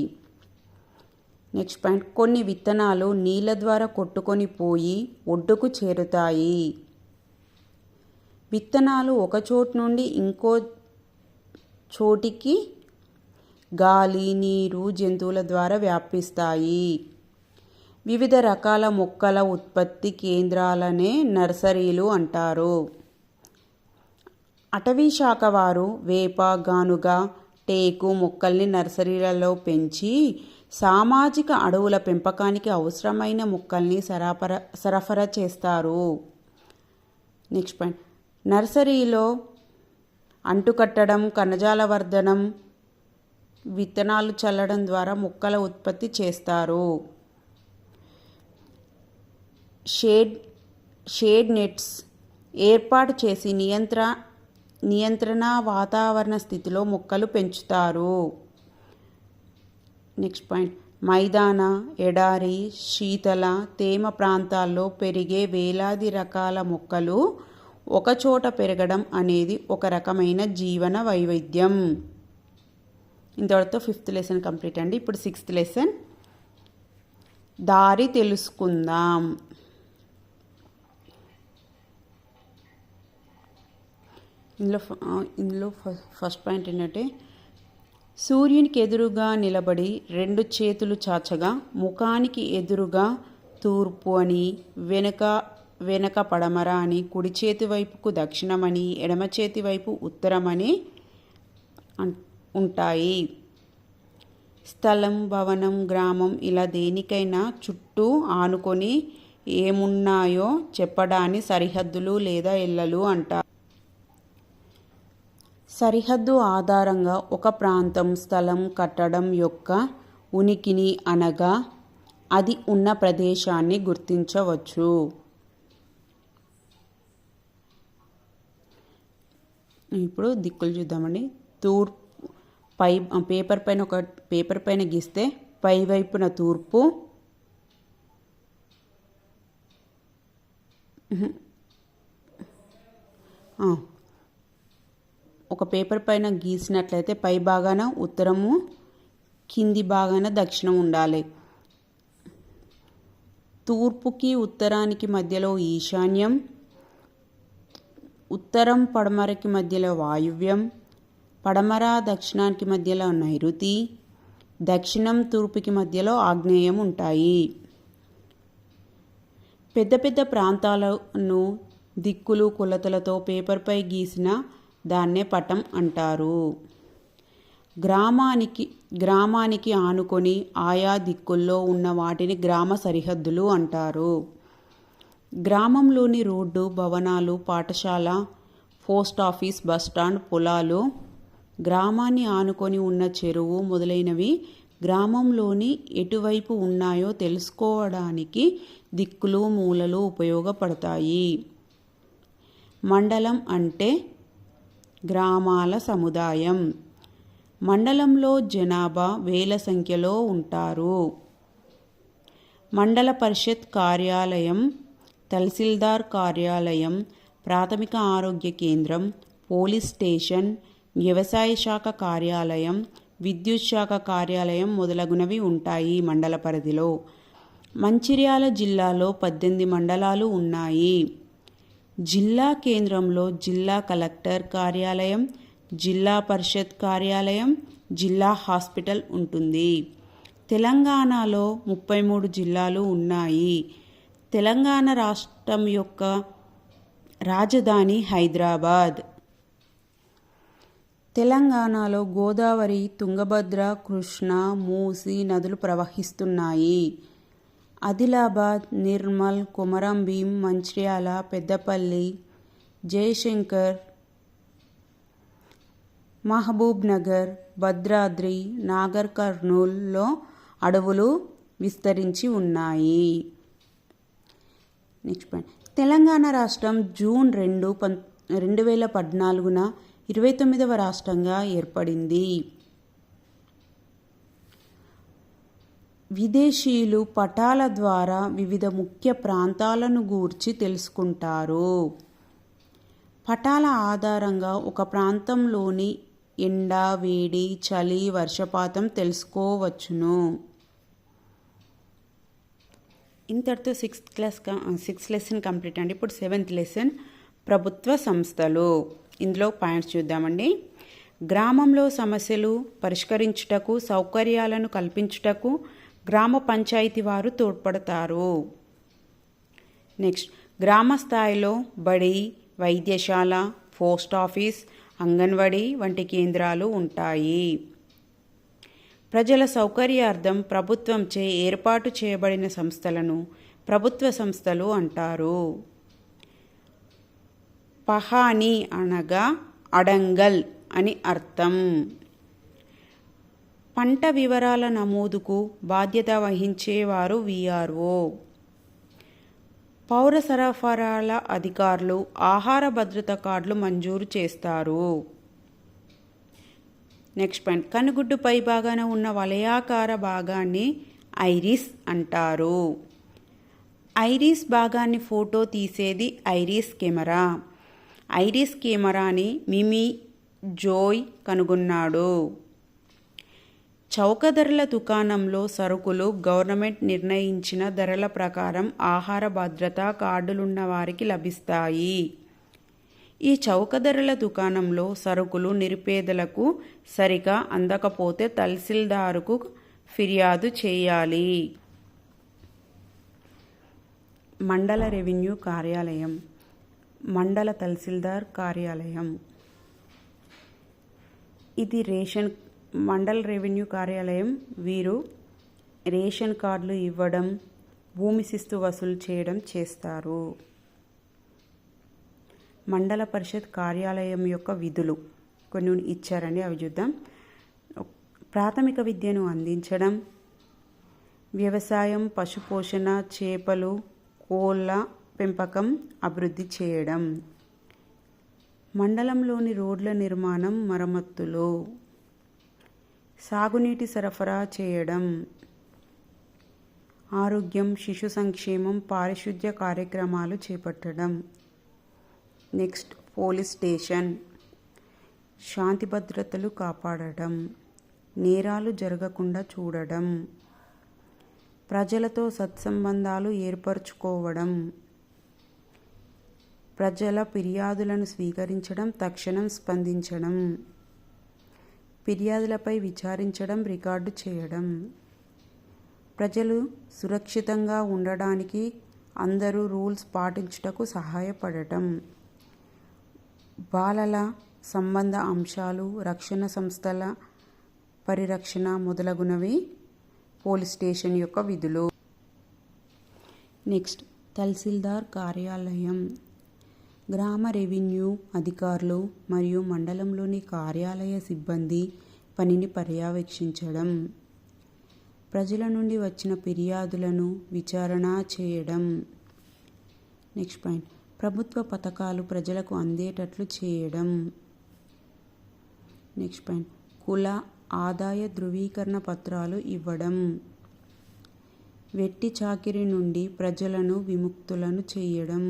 నెక్స్ట్ పాయింట్, కొన్ని విత్తనాలు నీళ్ళ ద్వారా కొట్టుకొని పోయి ఒడ్డుకు చేరుతాయి. విత్తనాలు ఒక చోటు నుండి ఇంకో చోటికి గాలి, నీరు, జంతువుల ద్వారా వ్యాపిస్తాయి. వివిధ రకాల మొక్కల ఉత్పత్తి కేంద్రాలనే నర్సరీలు అంటారు. అటవీ శాఖ వారు వేప, గానుగ, టేకు మొక్కల్ని నర్సరీలలో పెంచి సామాజిక అడవుల పెంపకానికి అవసరమైన మొక్కల్ని సరఫరా చేస్తారు. నెక్స్ట్ పాయింట్, నర్సరీలో అంటుకట్టడం, కణజాల వర్ధనం, విత్తనాలు చల్లడం ద్వారా మొక్కల ఉత్పత్తి చేస్తారు. షేడ్ నెట్స్ ఏర్పాటు చేసి నియంత్రణ వాతావరణ స్థితిలో మొక్కలు పెంచుతారు. నెక్స్ట్ పాయింట్, మైదాన, ఎడారి, శీతల, తేమ ప్రాంతాల్లో పెరిగే వేలాది రకాల మొక్కలు ఒకచోట పెరగడం అనేది ఒక రకమైన జీవన వైవిధ్యం. ఇంతవరకు 5th లెసన్ కంప్లీట్ అండి. ఇప్పుడు 6th లెసన్ దారి తెలుసుకుందాం. ఇందులో ఫస్ట్ పాయింట్ ఏంటంటే సూర్యునికి ఎదురుగా నిలబడి 2 చేతులు చాచగా ముఖానికి ఎదురుగా తూర్పు అని, వెనక పడమర అని, కుడి చేతి వైపుకు దక్షిణమని, ఎడమ చేతి వైపు ఉత్తరమని ఉంటాయి. స్థలం, భవనం, గ్రామం ఇలా దేనికైనా చుట్టూ ఆనుకొని ఏమున్నాయో చెప్పడాన్ని సరిహద్దులు లేదా ఎల్లలు అంటారు. సరిహద్దు ఆధారంగా ఒక ప్రాంతం, స్థలం, కట్టడం యొక్క ఉనికిని అనగా అది ఉన్న ప్రదేశాన్ని గుర్తించవచ్చు. ఇప్పుడు దిక్కులు చూద్దామండి. పేపర్ పైన గీస్తే పై వైపున తూర్పు, ఒక పేపర్ పైన గీసినట్లయితే పై భాగాన ఉత్తరము, కింది భాగాన దక్షిణం ఉండాలి. తూర్పుకి ఉత్తరానికి మధ్యలో ఈశాన్యం, ఉత్తరం పడమరకి మధ్యలో వాయువ్యం, పడమర దక్షిణానికి మధ్యలో నైరుతి, దక్షిణం తూర్పుకి మధ్యలో ఆగ్నేయం ఉంటాయి. పెద్ద పెద్ద ప్రాంతాలను దిక్కులు కొలతలతో పేపర్పై గీసిన దాన్నే పటం అంటారు. గ్రామానికి ఆనుకొని ఆయా దిక్కుల్లో ఉన్న వాటిని గ్రామ సరిహద్దులు అంటారు. గ్రామంలోని రోడ్డు, భవనాలు, పాఠశాల, పోస్ట్ ఆఫీస్, బస్టాండ్, పొలాలు, గ్రామాన్ని ఆనుకొని ఉన్న చెరువు మొదలైనవి గ్రామంలోని ఎటువైపు ఉన్నాయో తెలుసుకోవడానికి దిక్కులు, మూలలు ఉపయోగపడతాయి. మండలం అంటే గ్రామాల సముదాయం. మండలంలో జనాభా వేల సంఖ్యలో ఉంటారు. మండల పరిషత్ కార్యాలయం, తహసీల్దార్ కార్యాలయం, ప్రాథమిక ఆరోగ్య కేంద్రం, పోలీస్ స్టేషన్, వ్యవసాయ శాఖ కార్యాలయం, విద్యుత్ శాఖ కార్యాలయం మొదలగునవి ఉంటాయి మండల పరిధిలో. మంచిర్యాల జిల్లాలో 18 మండలాలు ఉన్నాయి. జిల్లా కేంద్రంలో జిల్లా కలెక్టర్ కార్యాలయం, జిల్లా పరిషత్ కార్యాలయం, జిల్లా హాస్పిటల్ ఉంటుంది. తెలంగాణలో 33 జిల్లాలు ఉన్నాయి. తెలంగాణ రాష్ట్రం యొక్క రాజధాని హైదరాబాద్. తెలంగాణలో గోదావరి, తుంగభద్ర, కృష్ణ, మూసి నదులు ప్రవహిస్తున్నాయి. ఆదిలాబాద్, నిర్మల్, కొమరంభీం, మంచిర్యాల, పెద్దపల్లి, జయశంకర్, మహబూబ్ నగర్, భద్రాద్రి, నాగర్ కర్నూల్లో అడవులు విస్తరించి ఉన్నాయి. Next point. తెలంగాణ రాష్ట్రం జూన్ 2, 2014న 29వ రాష్ట్రంగా ఏర్పడింది. విదేశీయులు పటాల ద్వారా వివిధ ముఖ్య ప్రాంతాలను గూర్చి తెలుసుకుంటారు. పటాల ఆధారంగా ఒక ప్రాంతంలోని ఎండ, వేడి, చలి, వర్షపాతం తెలుసుకోవచ్చును. ఇంతటితో 6th లెసన్ కంప్లీట్ అండి. ఇప్పుడు 7th లెసన్ ప్రభుత్వ సంస్థలు. ఇందులో పాయింట్స్ చూద్దామండి. గ్రామంలో సమస్యలు పరిష్కరించుటకు, సౌకర్యాలను కల్పించుటకు గ్రామ పంచాయతీ వారు తోడ్పడతారు. నెక్స్ట్, గ్రామ స్థాయిలో బడి, వైద్యశాల, పోస్ట్ ఆఫీస్, అంగన్వాడీ వంటి కేంద్రాలు ఉంటాయి. ప్రజల సౌకర్యార్థం ప్రభుత్వంచే ఏర్పాటు చేయబడిన సంస్థలను ప్రభుత్వ సంస్థలు అంటారు. పహాణి అనగా అడంగల్ అని అర్థం. పంట వివరాల నమోదుకు బాధ్యత వహించేవారు విఆర్ఓ. పౌర సరఫరాల అధికారులు ఆహార భద్రత కార్డులు మంజూరు చేస్తారు. Next point. కనుగుడ్డు పై భాగాన ఉన్న వలయాకార భాగాన్ని ఐరిస్ అంటారు. ఐరిస్ భాగాన్ని ఫోటో తీసేది ఐరిస్ కెమెరా. ఐరిస్ కెమెరాని మిమీ జోయ్ కనుగొన్నాడు. చౌక ధరల దుకాణంలో సరుకులు గవర్నమెంట్ నిర్ణయించిన ధరల ప్రకారం ఆహార భద్రతా కార్డులున్న వారికి లభిస్తాయి. ఈ చౌక ధరల దుకాణంలో సరుకులు నిరుపేదలకు సరిగా అందకపోతే తహసీల్దారుకు ఫిర్యాదు చేయాలి. మండల రెవెన్యూ కార్యాలయం, మండల తహసీల్దార్ కార్యాలయం. ఇది మండల రెవెన్యూ కార్యాలయం. వీరు రేషన్ కార్డులు ఇవ్వడం, భూమి శిస్తు వసూలు చేయడం చేస్తారు. మండల పరిషత్ కార్యాలయం యొక్క విధులు కొన్ని ఇచ్చారండి, అవి చూద్దాం. ప్రాథమిక విద్యను అందించడం, వ్యవసాయం, పశుపోషణ, చేపలు, కోళ్ళ పెంపకం అభివృద్ధి చేయడం. మండలంలోని రోడ్ల నిర్మాణం, మరమ్మతులు, సాగునీటి సరఫరా చేయడం, ఆరోగ్యం, శిశు సంక్షేమం, పారిశుద్ధ్య కార్యక్రమాలు చేపట్టడం. నెక్స్ట్, పోలీస్ స్టేషన్, శాంతి భద్రతలు కాపాడడం, నేరాలు జరగకుండా చూడడం, ప్రజలతో సత్సంబంధాలు ఏర్పరచుకోవడం, ప్రజల ఫిర్యాదులను స్వీకరించడం, తక్షణం స్పందించడం, ఫిర్యాదులపై విచారించడం, రికార్డు చేయడం. ప్రజలు సురక్షితంగా ఉండడానికి అందరూ రూల్స్ పాటించుటకు సహాయపడటం. బాలల సంబంధ అంశాలు, రక్షణ సంస్థల పరిరక్షణ మొదలగునవి పోలీస్ స్టేషన్ యొక్క విధులు. నెక్స్ట్, తహసీల్దార్ కార్యాలయం. గ్రామ రెవెన్యూ అధికారులు మరియు మండలంలోని కార్యాలయ సిబ్బంది పనిని పర్యవేక్షించడం, ప్రజల నుండి వచ్చిన ఫిర్యాదులను విచారణ చేయడం. Next point. ప్రభుత్వ పథకాలు ప్రజలకు అందేటట్లు చేయడం. Next point. కుల ఆదాయ ధృవీకరణ పత్రాలు ఇవ్వడం, వెట్టి చాకిరీ నుండి ప్రజలను విముక్తులను చేయడం,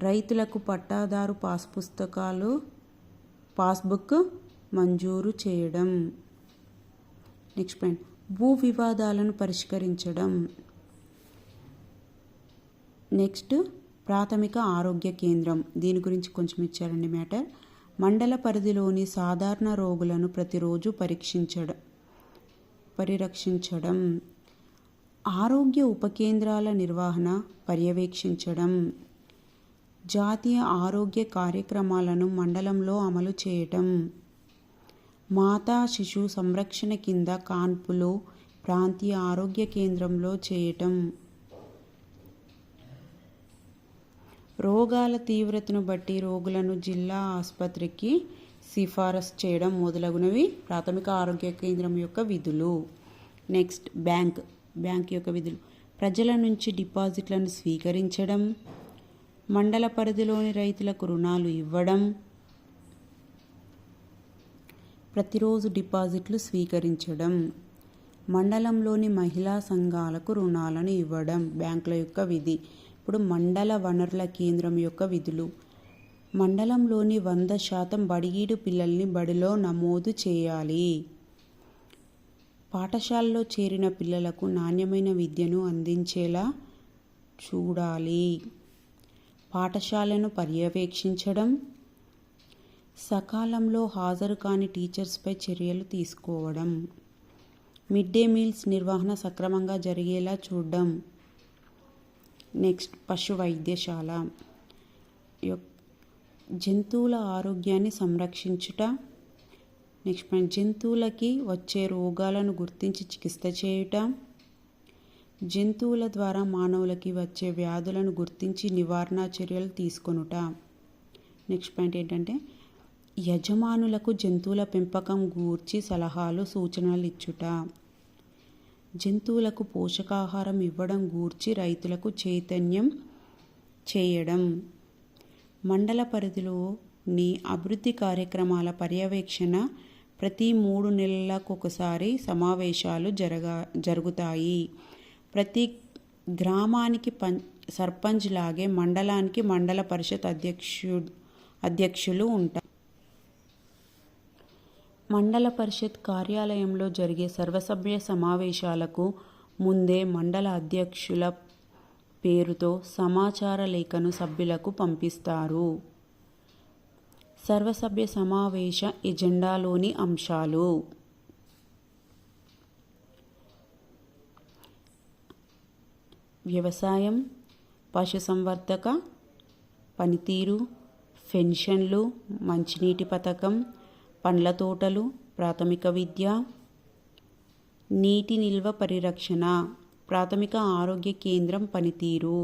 రైతులకు పట్టాదారు పాస్బుక్ మంజూరు చేయడం. నెక్స్ట్ పాయింట్, భూ వివాదాలను పరిష్కరించడం. నెక్స్ట్, ప్రాథమిక ఆరోగ్య కేంద్రం. దీని గురించి కొంచెం ఇచ్చారండి మ్యాటర్. మండల పరిధిలోని సాధారణ రోగులను ప్రతిరోజు పరిరక్షించడం, ఆరోగ్య ఉప కేంద్రాల నిర్వహణ పర్యవేక్షించడం, జాతీయ ఆరోగ్య కార్యక్రమాలను మండలంలో అమలు చేయటం, మాతా శిశు సంరక్షణ కింద కాన్పులు ప్రాంతీయ ఆరోగ్య కేంద్రంలో చేయటం, రోగాల తీవ్రతను బట్టి రోగులను జిల్లా ఆసుపత్రికి సిఫారసు చేయడం మొదలగునవి ప్రాథమిక ఆరోగ్య కేంద్రం యొక్క విధులు. నెక్స్ట్, బ్యాంక్ యొక్క విధులు. ప్రజల నుంచి డిపాజిట్లను స్వీకరించడం, మండల పరిధిలోని రైతులకు రుణాలు ఇవ్వడం, ప్రతిరోజు డిపాజిట్లు స్వీకరించడం, మండలంలోని మహిళా సంఘాలకు రుణాలను ఇవ్వడం బ్యాంకుల యొక్క విధి. ఇప్పుడు మండల వనరుల కేంద్రం యొక్క విధులు. మండలంలోని 100% బడిగీడు పిల్లల్ని బడిలో నమోదు చేయాలి. పాఠశాలలో చేరిన పిల్లలకు నాణ్యమైన విద్యను అందించేలా చూడాలి. పాఠశాలను పర్యవేక్షించడం, సకాలంలో హాజరు కాని టీచర్స్పై చర్యలు తీసుకోవడం, మిడ్ డే మీల్స్ నిర్వహణ సక్రమంగా జరిగేలా చూడడం. నెక్స్ట్, పశు వైద్యశాల. జంతువుల ఆరోగ్యాన్ని సంరక్షించుట. నెక్స్ట్ పాయింట్, జంతువులకి వచ్చే రోగాలను గుర్తించి చికిత్స చేయుట, జంతువుల ద్వారా మానవులకి వచ్చే వ్యాధులను గుర్తించి నివారణ చర్యలు తీసుకొనుట. నెక్స్ట్ పాయింట్ ఏంటంటే, యజమానులకు జంతువుల పెంపకం గూర్చి సలహాలు సూచనలు ఇచ్చుట, జంతువులకు పోషకాహారం ఇవ్వడం గూర్చి రైతులకు చైతన్యం చేయడం, మండల పరిధిలోని అభివృద్ధి కార్యక్రమాల పర్యవేక్షణ. ప్రతి 3 నెలలకొకసారి సమావేశాలు జరుగుతాయి. ప్రతి గ్రామానికి సర్పంచ్ లాగే మండలానికి మండల పరిషత్ అధ్యక్షులు ఉంటారు. మండల పరిషత్ కార్యాలయంలో జరిగే సర్వసభ్య సమావేశాలకు ముందే మండల అధ్యక్షుల పేరుతో సమాచార లేఖను సభ్యులకు పంపిస్తారు. సర్వసభ్య సమావేశ ఎజెండాలోని అంశాలు. వ్యవసాయం, పశుసంవర్ధక పనితీరు, పెన్షన్లు, మంచినీటి పథకం, పండ్ల తోటలు, ప్రాథమిక విద్య, నీటి నిల్వ పరిరక్షణ, ప్రాథమిక ఆరోగ్య కేంద్రం పనితీరు,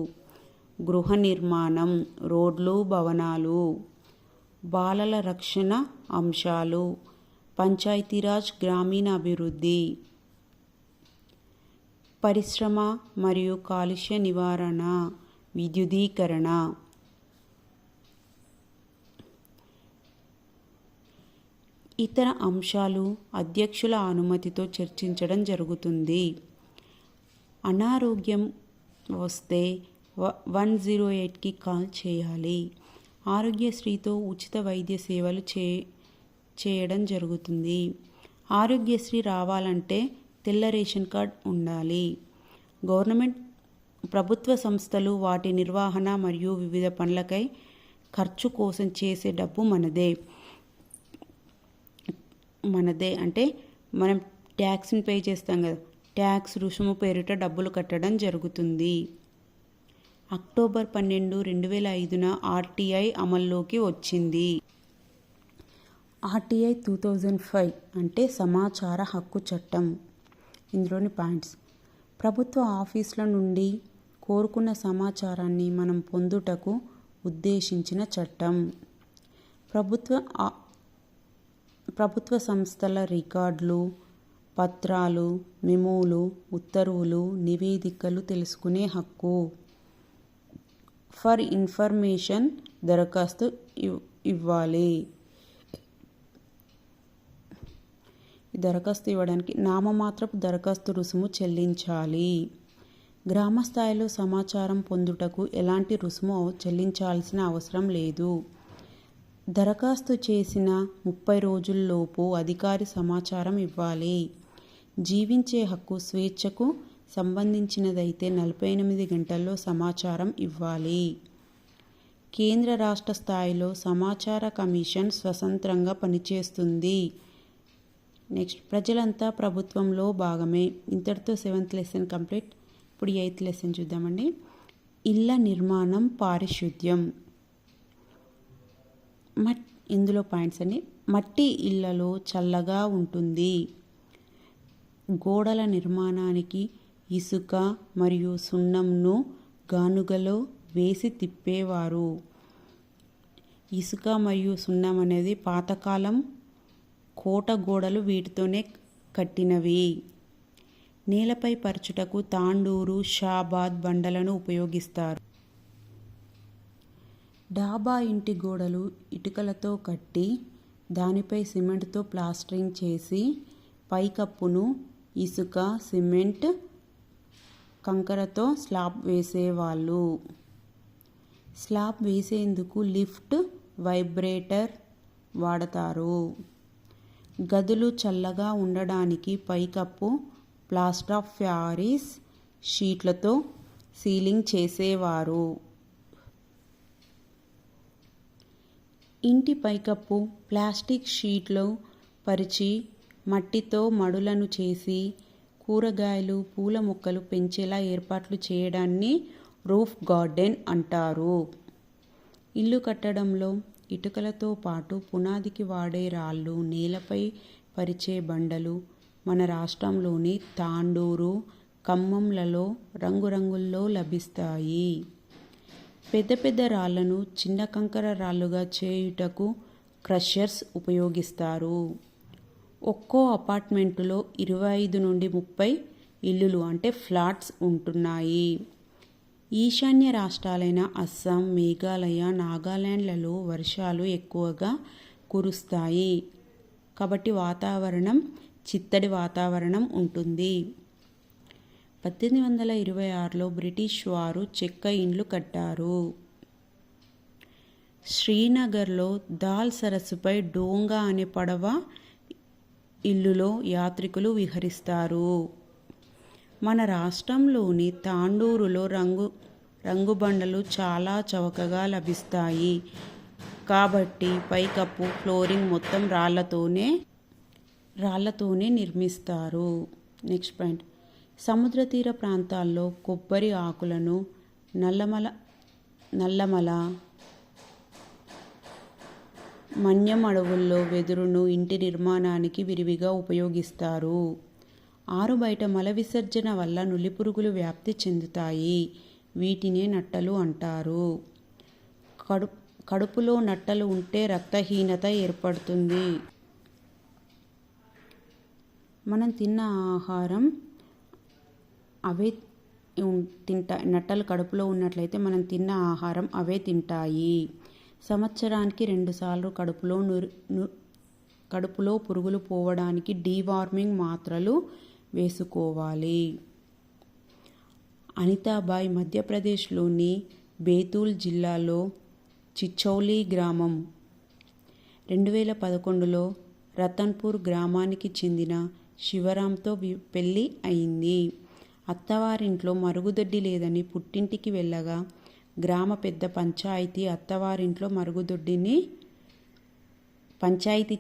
గృహ నిర్మాణం, రోడ్లు, భవనాలు, బాలల రక్షణ అంశాలు, పంచాయతీరాజ్ గ్రామీణ అభివృద్ధి, పరిశ్రమ మరియు కాలుష్య నివారణ, విద్యుదీకరణ. ఇతర అంశాలు అధ్యక్షుల అనుమతితో చర్చించడం జరుగుతుంది. అనారోగ్యం వస్తే 108కి కాల్ చేయాలి. ఆరోగ్యశ్రీతో ఉచిత వైద్య సేవలు చేయడం జరుగుతుంది. ఆరోగ్యశ్రీ రావాలంటే తెల్ల రేషన్ కార్డ్ ఉండాలి. ప్రభుత్వ సంస్థలు వాటి నిర్వహణ మరియు వివిధ పనులకై ఖర్చు కోసం చేసే డబ్బు మనదే అంటే మనం ట్యాక్స్ని పే చేస్తాం కదా, ట్యాక్స్ రుసుము పేరిట డబ్బులు కట్టడం జరుగుతుంది. అక్టోబర్ 12, 2005 ఆర్టీఐ అమల్లోకి వచ్చింది. ఆర్టీఐ 2005 అంటే సమాచార హక్కు చట్టం. ఇందులోని పాయింట్స్: ప్రభుత్వ ఆఫీసుల నుండి కోరుకున్న సమాచారాన్ని మనం పొందుటకు ఉద్దేశించిన చట్టం. ప్రభుత్వ సంస్థల రికార్డులు, పత్రాలు, మెమోలు, ఉత్తర్వులు, నివేదికలు తెలుసుకునే హక్కు. ఫర్ ఇన్ఫర్మేషన్ దరఖాస్తు ఇవ్వాలి. దరఖాస్తు ఇవ్వడానికి నామమాత్రపు దరఖాస్తు రుసుము చెల్లించాలి. గ్రామ స్థాయిలో సమాచారం పొందుటకు ఎలాంటి రుసుము చెల్లించాల్సిన అవసరం లేదు. దరఖాస్తు చేసిన 30 రోజుల్లోపు అధికారి సమాచారం ఇవ్వాలి. జీవించే హక్కు స్వేచ్ఛకు సంబంధించినదైతే 48 గంటల్లో సమాచారం ఇవ్వాలి. కేంద్ర రాష్ట్ర స్థాయిలో సమాచార కమిషన్ స్వతంత్రంగా పనిచేస్తుంది. నెక్స్ట్, ప్రజలంతా ప్రభుత్వంలో భాగమే. ఇంతటితో 7th లెసన్ కంప్లీట్. ఇప్పుడు 8th లెసన్ చూద్దామండి. ఇళ్ళ నిర్మాణం, పారిశుద్ధ్యం. ఇందులో పాయింట్స్ అండి. మట్టి ఇళ్లలో చల్లగా ఉంటుంది. గోడల నిర్మాణానికి ఇసుక మరియు సున్నంను గానుగలో వేసి తిప్పేవారు. ఇసుక మరియు సున్నం అనేది పాతకాలం కోట గోడలు వీటితోనే కట్టినవి. నేలపై పరచుటకు తాండూరు, షాబాద్ బండలను ఉపయోగిస్తారు. డాబా ఇంటి గోడలు ఇటుకలతో కట్టి దానిపై సిమెంట్తో ప్లాస్టరింగ్ చేసి పైకప్పును ఇసుక, సిమెంట్, కంకరతో స్లాబ్ వేసేవాళ్ళు. స్లాబ్ వేసేందుకు లిఫ్ట్, వైబ్రేటర్ వాడతారు. గదులు చల్లగా ఉండడానికి పైకప్పు ప్లాస్టర్ ఆఫ్ ప్యారిస్ షీట్లతో సీలింగ్ చేసేవారు. ఇంటి పైకప్పు ప్లాస్టిక్ షీట్లు పరిచి మట్టితో మడులను చేసి కూరగాయలు, పూల మొక్కలు పెంచేలా ఏర్పాట్లు చేయడాన్ని రూఫ్ గార్డెన్ అంటారు. ఇల్లు కట్టడంలో ఇటుకలతో పాటు పునాదికి వాడే రాళ్ళు, నేలపై పరిచే బండలు మన రాష్ట్రంలోని తాండూరు, ఖమ్మంలలో రంగురంగుల్లో లభిస్తాయి. పెద్ద పెద్ద రాళ్లను చిన్న కంకర రాళ్లుగా చేయుటకు క్రషర్స్ ఉపయోగిస్తారు. ఒక్కో అపార్ట్మెంటులో 25 నుండి 30 ఇల్లులు అంటే ఫ్లాట్స్ ఉంటున్నాయి. ఈశాన్య రాష్ట్రాలైన అస్సాం, మేఘాలయ, నాగాలాండ్లలో వర్షాలు ఎక్కువగా కురుస్తాయి కాబట్టి వాతావరణం చిత్తడి వాతావరణం ఉంటుంది. 1826లో బ్రిటిష్ వారు చెక్క ఇండ్లు కట్టారు. శ్రీనగర్లో దాల్ సరస్సుపై డోంగా అనే పడవ ఇల్లులో యాత్రికులు విహరిస్తారు. మన రాష్ట్రంలోని తాండూరులో రంగుబండలు చాలా చౌకగా లభిస్తాయి కాబట్టి పైకప్పు, ఫ్లోరింగ్ మొత్తం రాళ్లతోనే నిర్మిస్తారు. నెక్స్ట్ పాయింట్, సముద్ర తీర ప్రాంతాల్లో కొబ్బరి ఆకులను, నల్లమల, మన్యం అడవుల్లో వెదురును ఇంటి నిర్మాణానికి విరివిగా ఉపయోగిస్తారు. ఆరు బయట మల విసర్జన వల్ల నులిపురుగులు వ్యాప్తి చెందుతాయి. వీటినే నట్టలు అంటారు. కడుపులో నట్టలు ఉంటే రక్తహీనత ఏర్పడుతుంది. మనం తిన్న ఆహారం అవే నట్టలు కడుపులో ఉన్నట్లయితే మనం తిన్న ఆహారం అవే తింటాయి. సంవత్సరానికి 2 సార్లు కడుపులో పురుగులు పోవడానికి డీవార్మింగ్ మాత్రలు వేసుకోవాలి. అనితాబాయ్ మధ్యప్రదేశ్లోని బేతూల్ జిల్లాలో చిచౌలి గ్రామం. 2011లో రతన్పూర్ గ్రామానికి చెందిన శివరాంతో పెళ్లి అయింది. అత్తవారింట్లో మరుగుదొడ్డి లేదని పుట్టింటికి వెళ్ళగా గ్రామ పెద్ద పంచాయతీ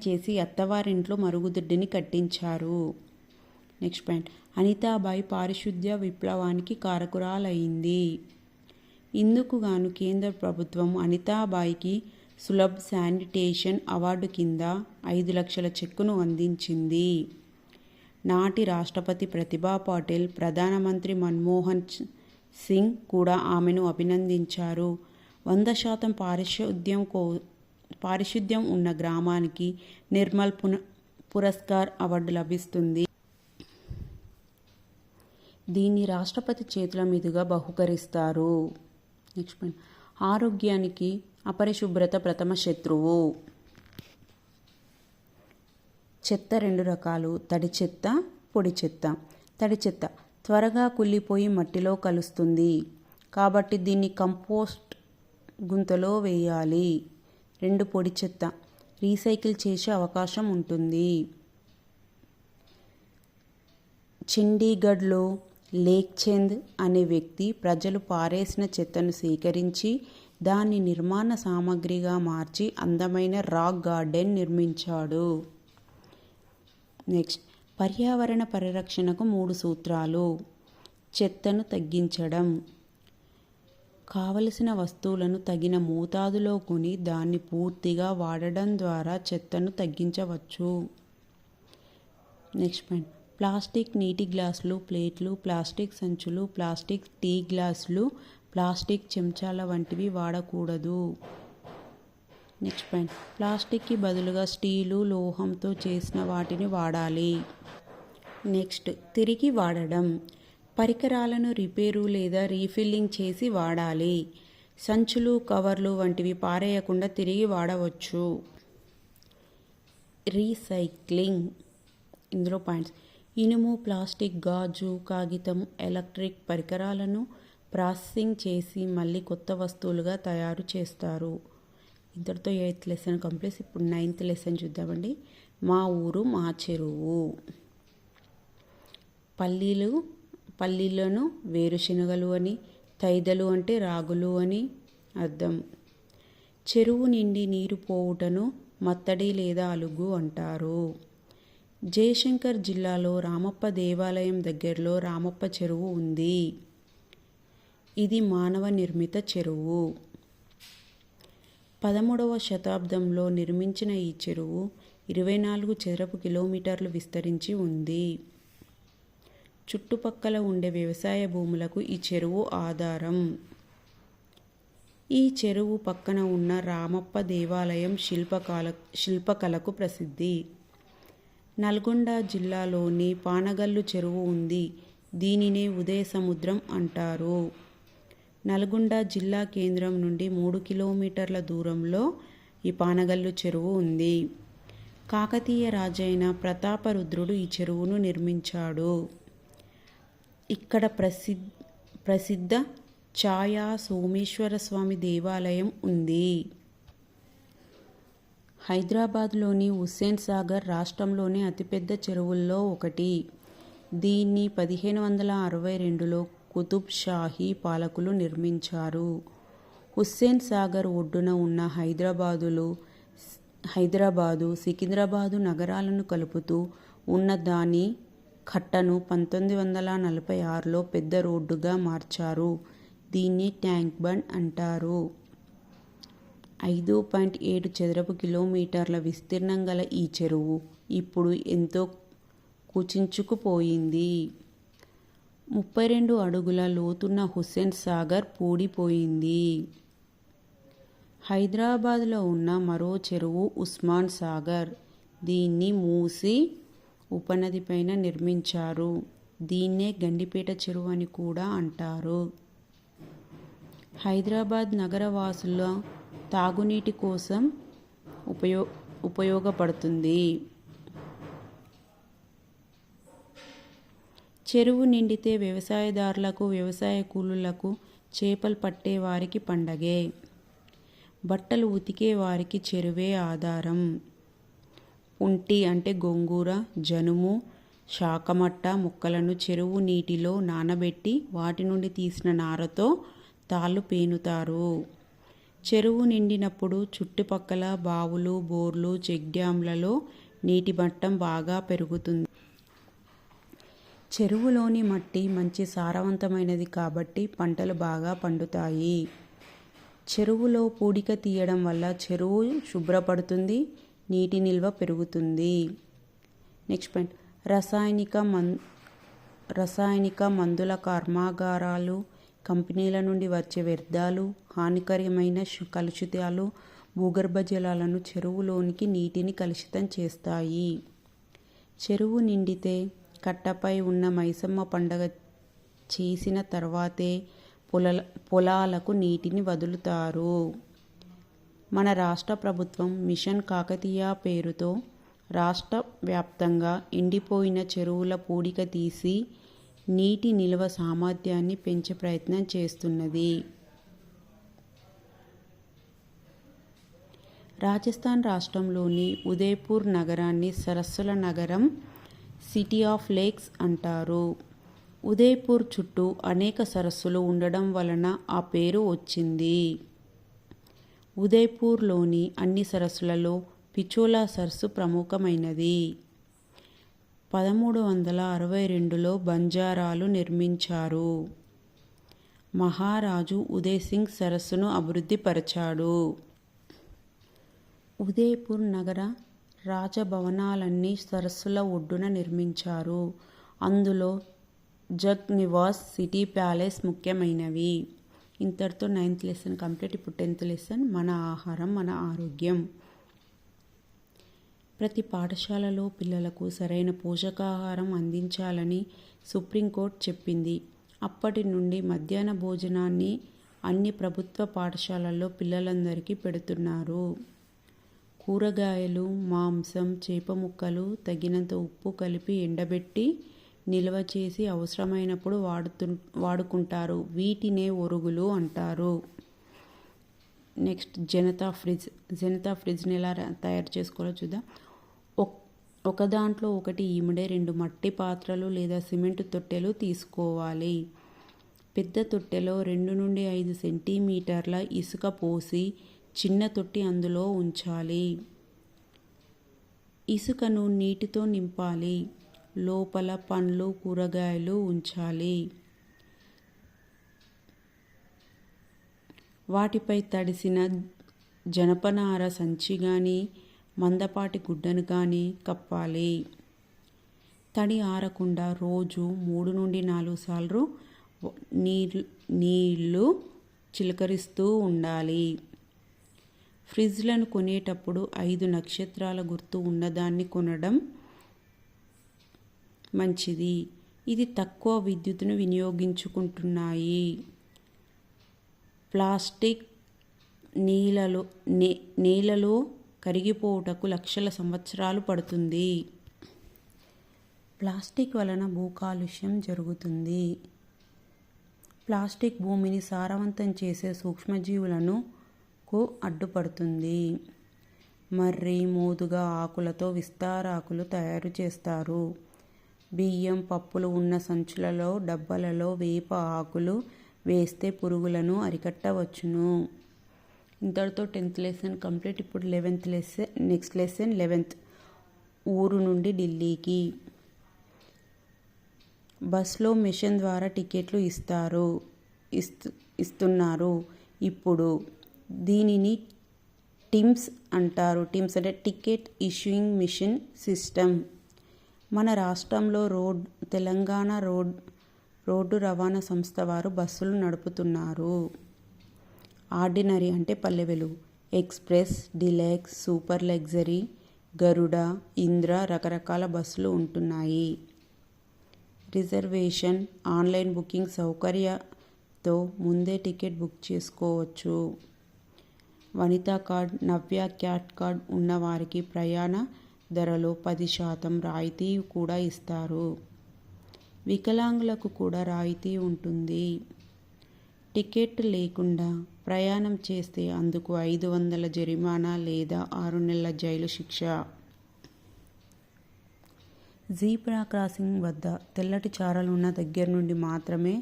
చేసి అత్తవారింట్లో మరుగుదొడ్డిని కట్టించారు. నెక్స్ట్ పాయింట్, అనితాబాయి పారిశుద్ధ్య విప్లవానికి కారకురాలైంది. ఇందుకు గాను కేంద్ర ప్రభుత్వం అనితాబాయికి సులభ్ శానిటేషన్ అవార్డు కింద 5 లక్షల చెక్కును అందించింది. నాటి రాష్ట్రపతి ప్రతిభా పాటిల్, ప్రధానమంత్రి మన్మోహన్ సింగ్ కూడా ఆమెను అభినందించారు. 100% పారిశుద్ధ్యం ఉన్న గ్రామానికి నిర్మల్ పురస్కార్ అవార్డు లభిస్తుంది. దీన్ని రాష్ట్రపతి చేతుల మీదుగా బహుకరిస్తారు. నెక్స్ట్ పాయింట్, ఆరోగ్యానికి అపరిశుభ్రత ప్రథమ శత్రువు. చెత్త రెండు రకాలు: తడి చెత్త, పొడి చెత్త. తడి చెత్త త్వరగా కుళ్ళిపోయి మట్టిలో కలుస్తుంది కాబట్టి దీన్ని కంపోస్ట్ గుంతలో వేయాలి. 2 పొడి చెత్త రీసైకిల్ చేసే అవకాశం ఉంటుంది. చండీగఢ్లో లేఖ్చంద్ అనే వ్యక్తి ప్రజలు పారేసిన చెత్తను సేకరించి దాన్ని నిర్మాణ సామగ్రిగా మార్చి అందమైన రాక్ గార్డెన్ నిర్మించాడు. నెక్స్ట్, పర్యావరణ పరిరక్షణకు 3 సూత్రాలు. చెత్తను తగ్గించడం. కావలసిన వస్తువులను తగిన మోతాదులో కొని దాన్ని పూర్తిగా వాడడం ద్వారా చెత్తను తగ్గించవచ్చు. నెక్స్ట్ పాయింట్, ప్లాస్టిక్ నీటి గ్లాసులు, ప్లేట్లు, ప్లాస్టిక్ సంచులు, ప్లాస్టిక్ టీ గ్లాసులు, ప్లాస్టిక్ చెంచాల వంటివి వాడకూడదు. నెక్స్ట్ పాయింట్, ప్లాస్టిక్కి బదులుగా స్టీలు, లోహంతో చేసిన వాటిని వాడాలి. నెక్స్ట్, తిరిగి వాడడం. పరికరాలను రిపేరు లేదా రీఫిల్లింగ్ చేసి వాడాలి. సంచులు, కవర్లు వంటివి పారేయకుండా తిరిగి వాడవచ్చు. రీసైక్లింగ్. ఇందులో పాయింట్స్: ఇనుము, ప్లాస్టిక్, గాజు, కాగితం, ఎలక్ట్రిక్ పరికరాలను ప్రాసెసింగ్ చేసి మళ్ళీ కొత్త వస్తువులుగా తయారు చేస్తారు. ఇంతటితో 8th లెసన్ కంప్లీట్. ఇప్పుడు 9th లెసన్ చూద్దామండి. మా ఊరు మా చెరువు. పల్లీలను వేరుశనగలు అని, తైదలు అంటే రాగులు అని అర్థం. చెరువు నిండి నీరు పోవుటను మత్తడి లేదా అలుగు అంటారు. జయశంకర్ జిల్లాలో రామప్ప దేవాలయం దగ్గరలో రామప్ప చెరువు ఉంది. ఇది మానవ నిర్మిత చెరువు. 13వ శతాబ్దంలో నిర్మించిన ఈ చెరువు 24 చదరపు కిలోమీటర్లు విస్తరించి ఉంది. చుట్టుపక్కల ఉండే వ్యవసాయ భూములకు ఈ చెరువు ఆధారం. ఈ చెరువు పక్కన ఉన్న రామప్ప దేవాలయం శిల్పకళకు ప్రసిద్ధి. నల్గొండ జిల్లాలోని పానగల్లు చెరువు ఉంది. దీనినే ఉదయ సముద్రం అంటారు. నల్గొండ జిల్లా కేంద్రం నుండి 3 కిలోమీటర్ల దూరంలో ఈ పానగల్లు చెరువు ఉంది. కాకతీయ రాజైన ప్రతాపరుద్రుడు ఈ చెరువును నిర్మించాడు. ఇక్కడ ప్రసిద్ధ ఛాయా సోమేశ్వర స్వామి దేవాలయం ఉంది. హైదరాబాద్లోని హుస్సేన్ సాగర్ రాష్ట్రంలోని అతిపెద్ద చెరువుల్లో ఒకటి. దీన్ని 1562లో కుతుబ్ షాహీ పాలకులు నిర్మించారు. హుస్సేన్ సాగర్ ఒడ్డున ఉన్న హైదరాబాదు, సికింద్రాబాదు నగరాలను కలుపుతూ ఉన్న దాని కట్టను 1946లో పెద్ద రోడ్డుగా మార్చారు. దీన్ని ట్యాంక్ బండ్ అంటారు. 5.7 చదరపు కిలోమీటర్ల విస్తీర్ణం గల ఈ చెరువు ఇప్పుడు ఎంతో కుచించుకుపోయింది. 32 అడుగుల లోతున్న హుస్సేన్ సాగర్ పూడిపోయింది. హైదరాబాద్లో ఉన్న మరో చెరువు ఉస్మాన్ సాగర్. దీన్ని మూసీ ఉపనదిపైన నిర్మించారు. దీన్నే గండిపేట చెరువు అని కూడా అంటారు. హైదరాబాద్ నగరవాసుల తాగునీటి కోసం ఉపయోగపడుతుంది. చెరువు నిండితే వ్యవసాయదారులకు, వ్యవసాయ కూలీలకు, చేపలు పట్టే వారికి పండగే. బట్టలు ఉతికే వారికి చెరువే ఆధారం. పుంటి అంటే గోంగూర, జనుము, శాకమట్ట మొక్కలను చెరువు నీటిలో నానబెట్టి వాటి నుండి తీసిన నారతో తాళ్ళు పేనుతారు. చెరువు నిండినప్పుడు చుట్టుపక్కల బావులు, బోర్లు, చెక్ డ్యాంలలో నీటి మట్టం బాగా పెరుగుతుంది. చెరువులోని మట్టి మంచి సారవంతమైనది కాబట్టి పంటలు బాగా పండుతాయి. చెరువులో పూడిక తీయడం వల్ల చెరువు శుభ్రపడుతుంది, నీటి నిల్వ పెరుగుతుంది. నెక్స్ట్ పాయింట్, రసాయనిక మందుల కర్మాగారాలు, కంపెనీల నుండి వచ్చే వ్యర్థాలు, హానికరమైన కలుషితాలు భూగర్భ జలాలను చెరువులోనికి నీటిని కలుషితం చేస్తాయి. చెరువు నిండితే కట్టపై ఉన్న మైసమ్మ పండగ చేసిన తర్వాతే పొలాలకు నీటిని వదులుతారు. మన రాష్ట్ర ప్రభుత్వం మిషన్ కాకతీయ పేరుతో రాష్ట్ర వ్యాప్తంగా ఎండిపోయిన చెరువుల పూడిక తీసి నీటి నిల్వ సామర్థ్యాన్ని పెంచే ప్రయత్నం చేస్తున్నది. రాజస్థాన్ రాష్ట్రంలోని ఉదయ్పూర్ నగరాన్ని సరస్సుల నగరం, సిటీ ఆఫ్ లేక్స్ అంటారు. ఉదయ్పూర్ చుట్టూ అనేక సరస్సులు ఉండడం వలన ఆ పేరు వచ్చింది. ఉదయ్పూర్లోని అన్ని సరస్సులలో పిచోలా సరస్సు ప్రముఖమైనది. 1362లో బంజారాలు నిర్మించారు. మహారాజు ఉదయ్ సింగ్ సరస్సును అభివృద్ధి పరిచాడు. ఉదయ్పూర్ నగర రాజభవనాలన్నీ సరస్సుల ఒడ్డున నిర్మించారు. అందులో జగ్ నివాస్, సిటీ ప్యాలెస్ ముఖ్యమైనవి. ఇంతటితో 9th లెసన్ కంప్లీట్. ఇప్పుడు 10th లెసన్ మన ఆహారం మన ఆరోగ్యం. ప్రతి పాఠశాలలో పిల్లలకు సరైన పోషకాహారం అందించాలని సుప్రీంకోర్టు చెప్పింది. అప్పటి నుండి మధ్యాహ్న భోజనాన్ని అన్ని ప్రభుత్వ పాఠశాలల్లో పిల్లలందరికీ పెడుతున్నారు. కూరగాయలు, మాంసం, చేప ముక్కలు తగినంత ఉప్పు కలిపి ఎండబెట్టి నిల్వ చేసి అవసరమైనప్పుడు వాడుకుంటారు. వీటినే ఒరుగులు అంటారు. Next Janata fridge. జనతా ఫ్రిడ్జ్ని ఎలా తయారు చేసుకోవాలో చూద్దాం. ఒక దాంట్లో ఒకటి ఈమిడే 2 మట్టి పాత్రలు లేదా సిమెంట్ తొట్టెలు తీసుకోవాలి. పెద్ద తొట్టెలో 2 నుండి 5 సెంటీమీటర్ల ఇసుక పోసి చిన్న తొట్టి అందులో ఉంచాలి. ఇసుకను నీటితో నింపాలి. లోపల పండ్లు, కూరగాయలు ఉంచాలి. వాటిపై తడిసిన జనపనార సంచి కానీ మందపాటి గుడ్డను కానీ కప్పాలి. తడి ఆరకుండా రోజు 3 నుండి 4 సార్లు నీళ్లు చిలకరిస్తూ ఉండాలి. ఫ్రిడ్జ్లను కొనేటప్పుడు 5 నక్షత్రాల గుర్తు ఉన్నదాన్ని కొనడం మంచిది. ఇది తక్కువ విద్యుత్తును వినియోగించుకుంటున్నాయి. ప్లాస్టిక్ నేలలో కరిగిపోవుటకు లక్షల సంవత్సరాలు పడుతుంది. ప్లాస్టిక్ వలన భూకాలుష్యం జరుగుతుంది. ప్లాస్టిక్ భూమిని సారవంతం చేసే సూక్ష్మజీవులను అడ్డుపడుతుంది. మర్రి, మోదుగ ఆకులతో విస్తరాకులు తయారు చేస్తారు. బియ్యం, పప్పులు ఉన్న సంచులలో, డబ్బాలలో వేప ఆకులు వేస్తే పురుగులను అరికట్టవచ్చును. ఇంతటితో 10th లెసన్ కంప్లీట్. ఇప్పుడు 11th lesson. Next lesson 11th. ఊరు నుండి ఢిల్లీకి. బస్లో మెషిన్ ద్వారా టికెట్లు ఇస్తున్నారు ఇప్పుడు. దీనిని టిమ్స్ అంటారు. టిమ్స్ అంటే టికెట్ ఇష్యూయింగ్ మిషన్ సిస్టమ్. మన రాష్ట్రంలో తెలంగాణ రోడ్డు రవాణా సంస్థ వారు బస్సులు నడుపుతున్నారు. ఆర్డినరీ అంటే Palle Velugu, express, deluxe, super luxury, గరుడ, ఇంద్ర రకరకాల బస్సులు ఉంటున్నాయి. రిజర్వేషన్, ఆన్లైన్ బుకింగ్ సౌకర్యంతో ముందే టికెట్ బుక్ చేసుకోవచ్చు. వనితా కార్డ్, నవ్య క్యాట్ కార్డ్ ఉన్నవారికి ప్రయాణ ధరలో 10% రాయితీ కూడా ఇస్తారు. వికలాంగులకు కూడా రాయితీ ఉంటుంది. టికెట్ లేకుండా ప్రయాణం చేస్తే అందుకు 500 జరిమానా లేదా 6 నెలల జైలు శిక్ష. జీబ్రా క్రాసింగ్ వద్ద తెల్లటి చారలు ఉన్న దగ్గర నుండి మాత్రమే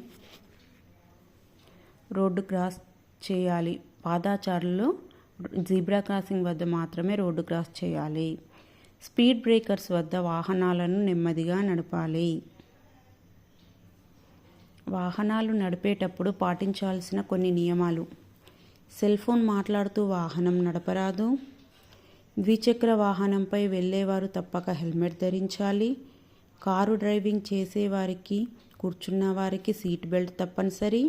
రోడ్డు క్రాస్ చేయాలి. పాదచారులు జీబ్రా క్రాసింగ్ వద్ద మాత్రమే రోడ్డు క్రాస్ చేయాలి. స్పీడ్ బ్రేకర్స్ వద్ద వాహనాలను నెమ్మదిగా నడపాలి. వాహనాలు నడిపేటప్పుడు పాటించాల్సిన కొన్ని నియమాలు. సెల్ ఫోన్ మాట్లాడుతూ వాహనం నడపరాదు. ద్విచక్ర వాహనంపై వెళ్ళేవారు తప్పక హెల్మెట్ ధరించాలి. కారు డ్రైవింగ్ చేసేవారికి, కూర్చున్న వారికి సీట్ బెల్ట్ తప్పనిసరి.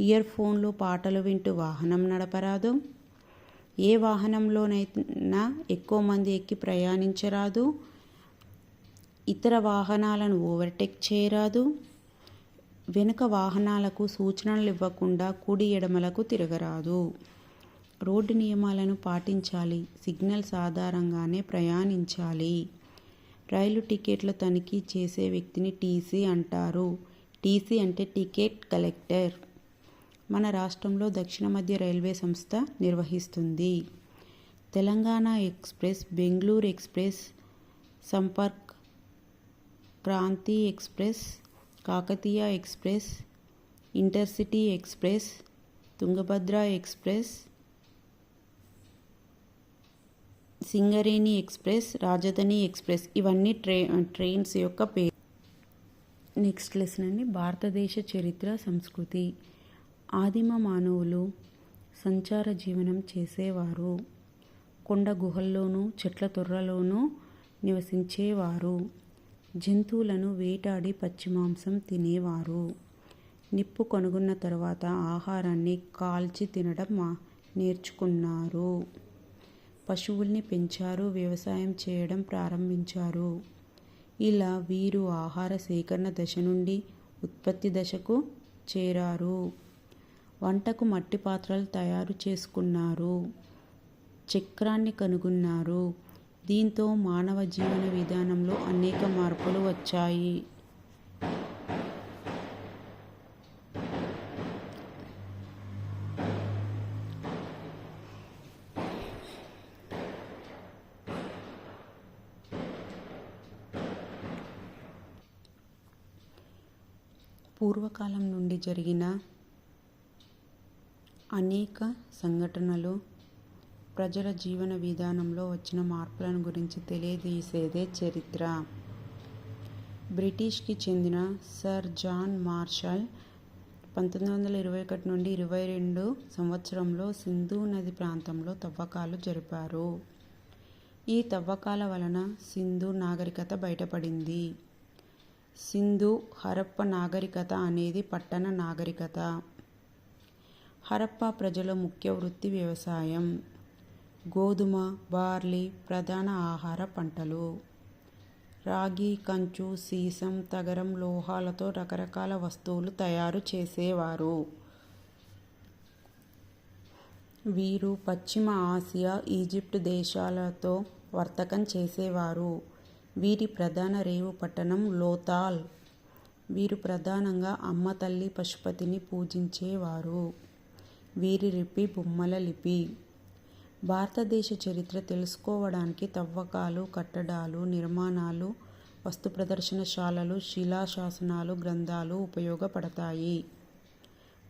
ఇయర్ ఫోన్లు పాటలు వింటూ వాహనం నడపరాదు. ఏ వాహనంలోనైనా ఎక్కువ మంది ఎక్కి ప్రయాణించరాదు. ఇతర వాహనాలను ఓవర్టేక్ చేయరాదు. వెనుక వాహనాలకు సూచనలు ఇవ్వకుండా కుడి ఎడమలకు తిరగరాదు. రోడ్డు నియమాలను పాటించాలి, సిగ్నల్స్ ఆధారంగానే ప్రయాణించాలి. రైలు టికెట్ల తనిఖీ చేసే వ్యక్తిని టీసీ అంటారు. టీసీ అంటే టికెట్ కలెక్టర్. మన రాష్ట్రంలో దక్షిణ మధ్య రైల్వే సంస్థ నిర్వహిస్తుంది. Telangana express, Bengaluru express, Sampark Kranti express, Kakatiya express, intercity express, Tungabhadra express, Singareni express, Rajdhani express ఇవన్నీ ట్రైన్స్ యొక్క పేరు. నెక్స్ట్ లెసన్ అండి, భారతదేశ చరిత్ర సంస్కృతి. ఆదిమ మానవులు సంచార జీవనం చేసేవారు. కొండ గుహల్లోనూ చెట్ల తొర్రలోనూ నివసించేవారు. జంతువులను వేటాడి పచ్చి మాంసం తినేవారు. నిప్పు కనుగొన్న తర్వాత ఆహారాన్ని కాల్చి తినడం నేర్చుకున్నారు. పశువుల్ని పెంచారు, వ్యవసాయం చేయడం ప్రారంభించారు. ఇలా వీరు ఆహార సేకరణ దశ నుండి ఉత్పత్తి దశకు చేరారు. వంటకు మట్టి పాత్రలు తయారు చేసుకున్నారు. చక్రాన్ని కనుగొన్నారు. దీంతో మానవ జీవన విధానంలో అనేక మార్పులు వచ్చాయి. పూర్వకాలం నుండి జరిగిన అనేక సంఘటనలు ప్రజల జీవన విధానంలో వచ్చిన మార్పులను గురించి తెలియజేసేదే చరిత్ర. బ్రిటిష్కి చెందిన సర్ జాన్ మార్షల్ 1921 నుండి 22 సంవత్సరంలో సింధు నది ప్రాంతంలో తవ్వకాలు జరిపారు. ఈ తవ్వకాల వలన సింధు నాగరికత బయటపడింది. సింధు హరప్ప నాగరికత అనేది పట్టణ నాగరికత. హరప్ప ప్రజల ముఖ్య వృత్తి వ్యవసాయం. గోధుమ, బార్లీ ప్రధాన ఆహార పంటలు. రాగి, కంచు, సీసం, తగరం, లోహాలతో రకరకాల వస్తువులు తయారు చేసేవారు. వీరు పశ్చిమ ఆసియా, ఈజిప్ట్ దేశాలతో వర్తకం చేసేవారు. వీరి ప్రధాన రేవు పట్టణం లోతాల్. వీరు ప్రధానంగా అమ్మ తల్లి పశుపతిని పూజించేవారు. వీరి లిపి బొమ్మల లిపి. భారతదేశ చరిత్ర తెలుసుకోవడానికి తవ్వకాలు, కట్టడాలు, నిర్మాణాలు, వస్తు ప్రదర్శనశాలలు, శిలాశాసనాలు, గ్రంథాలు ఉపయోగపడతాయి.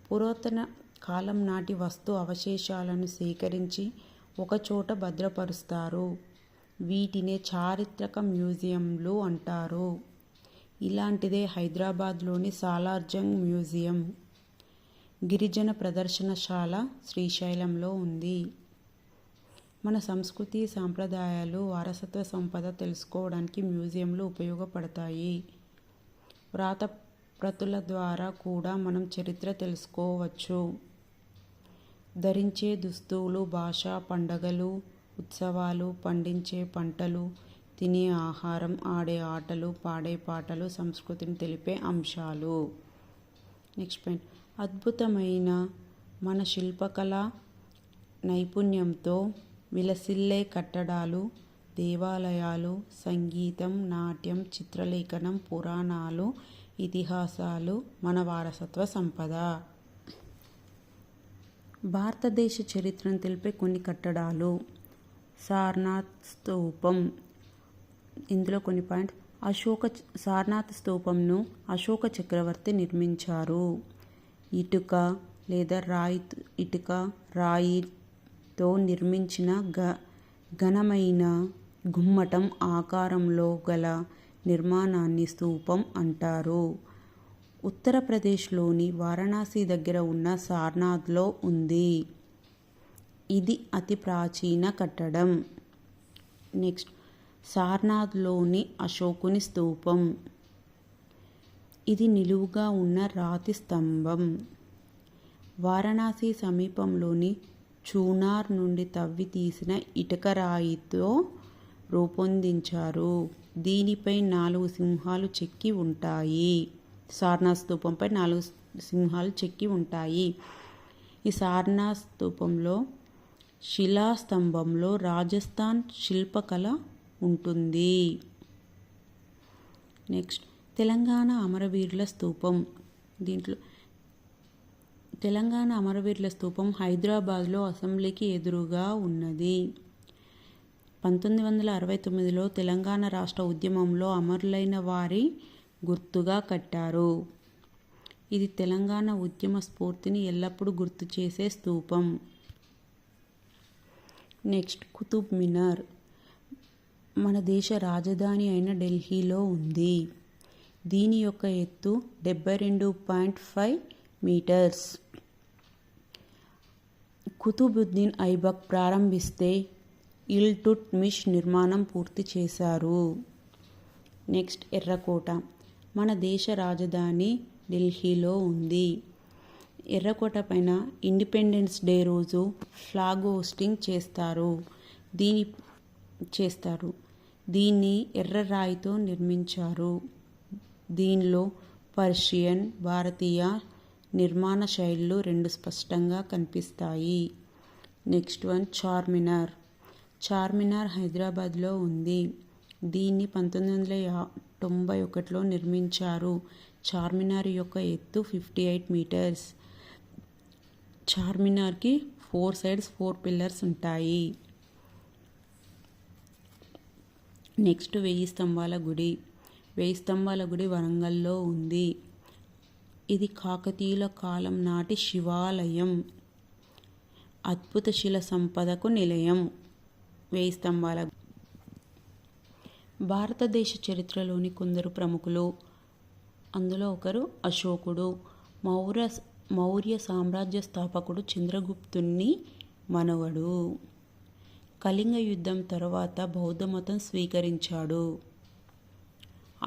పురాతన కాలం నాటి వస్తు అవశేషాలను సేకరించి ఒకచోట భద్రపరుస్తారు. వీటినే చారిత్రక మ్యూజియంలు అంటారు. ఇలాంటిదే హైదరాబాద్లోని సాలార్జంగ్ మ్యూజియం. గిరిజన ప్రదర్శనశాల శ్రీశైలంలో ఉంది. మన సంస్కృతి, సాంప్రదాయాలు, వారసత్వ సంపద తెలుసుకోవడానికి మ్యూజియంలు ఉపయోగపడతాయి. వ్రాత ప్రతుల ద్వారా కూడా మనం చరిత్ర తెలుసుకోవచ్చు. ధరించే దుస్తులు, భాష, పండగలు, ఉత్సవాలు, పండించే పంటలు, తినే ఆహారం, ఆడే ఆటలు, పాడే పాటలు సంస్కృతిని తెలిపే అంశాలు. నెక్స్ట్ పాయింట్, అద్భుతమైన మన శిల్పకళ నైపుణ్యంతో విలసిల్లే కట్టడాలు, దేవాలయాలు, సంగీతం, నాట్యం, చిత్రలేఖనం, పురాణాలు, ఇతిహాసాలు మన వారసత్వ సంపద. భారతదేశ చరిత్రను తెలిపే కొన్ని కట్టడాలు. సారనాథ్ స్తూపం. ఇందులో కొన్ని పాయింట్. సారనాథ్ స్తూపంను అశోక చక్రవర్తి నిర్మించారు. ఇటుక లేదా రాయితో నిర్మించిన ఘనమైన గుమ్మటం ఆకారంలో గల నిర్మాణాన్ని స్తూపం అంటారు. ఉత్తరప్రదేశ్లోని వారణాసి దగ్గర ఉన్న సారనాథ్లో ఉంది. ఇది అతి ప్రాచీన కట్టడం. నెక్స్ట్, సారనాథ్లోని అశోకుని స్తూపం. ఇది నిలువుగా ఉన్న రాతి స్తంభం. వారణాసి సమీపంలోని చూనార్ నుండి తవ్వి తీసిన ఇటుక రాయితో రూపొందించారు. దీనిపై 4 సింహాలు చెక్కి ఉంటాయి. సారనాథ్ స్తూపంపై 4 సింహాలు చెక్కి ఉంటాయి. ఈ సారనాథ్ స్తూపంలో శిలాస్తంభంలో రాజస్థాన్ శిల్పకళ ఉంటుంది. నెక్స్ట్ తెలంగాణ అమరవీరుల స్తూపం. దీంట్లో తెలంగాణ అమరవీరుల స్తూపం హైదరాబాద్లో అసెంబ్లీకి ఎదురుగా ఉన్నది. 1969లో తెలంగాణ రాష్ట్ర ఉద్యమంలో అమరులైన వారి గుర్తుగా కట్టారు. ఇది తెలంగాణ ఉద్యమ స్ఫూర్తిని ఎల్లప్పుడూ గుర్తు చేసే స్తూపం. నెక్స్ట్ కుతుబ్ మినార్ మన దేశ రాజధాని అయిన ఢిల్లీలో ఉంది. దీని యొక్క ఎత్తు 72.5 మీటర్స్. కుతుబుద్దీన్ ఐబక్ ప్రారంభిస్తే ఇల్టుట్మిష్ నిర్మాణం పూర్తి చేశారు. నెక్స్ట్ ఎర్రకోట మన దేశ రాజధాని ఢిల్లీలో ఉంది. ఎర్రకోట పైన ఇండిపెండెన్స్ డే రోజు ఫ్లాగ్ హోస్టింగ్ చేస్తారు. దీన్ని ఎర్ర రాయితో నిర్మించారు. దీనిలో పర్షియన్, భారతీయ నిర్మాణ శైలులు రెండు స్పష్టంగా కనిపిస్తాయి. నెక్స్ట్ వన్ చార్మినార్ హైదరాబాద్లో ఉంది. దీన్ని 1991లో నిర్మించారు. చార్మినార్ యొక్క ఎత్తు 58 మీటర్స్. చార్మినార్కి 4 సైడ్స్ 4 పిల్లర్స్ ఉంటాయి. నెక్స్ట్ 1000 స్తంభాల గుడి. 1000 స్తంభాల గుడి వరంగల్లో ఉంది. ఇది కాకతీయుల కాలం నాటి శివాలయం. అద్భుత శిల సంపదకు నిలయం 1000 స్తంభాల. భారతదేశ చరిత్రలోని కొందరు ప్రముఖులు. అందులో ఒకరు అశోకుడు. మౌర్య సామ్రాజ్య స్థాపకుడు చంద్రగుప్తుని మనవడు. కళింగ యుద్ధం తర్వాత బౌద్ధ మతం స్వీకరించాడు.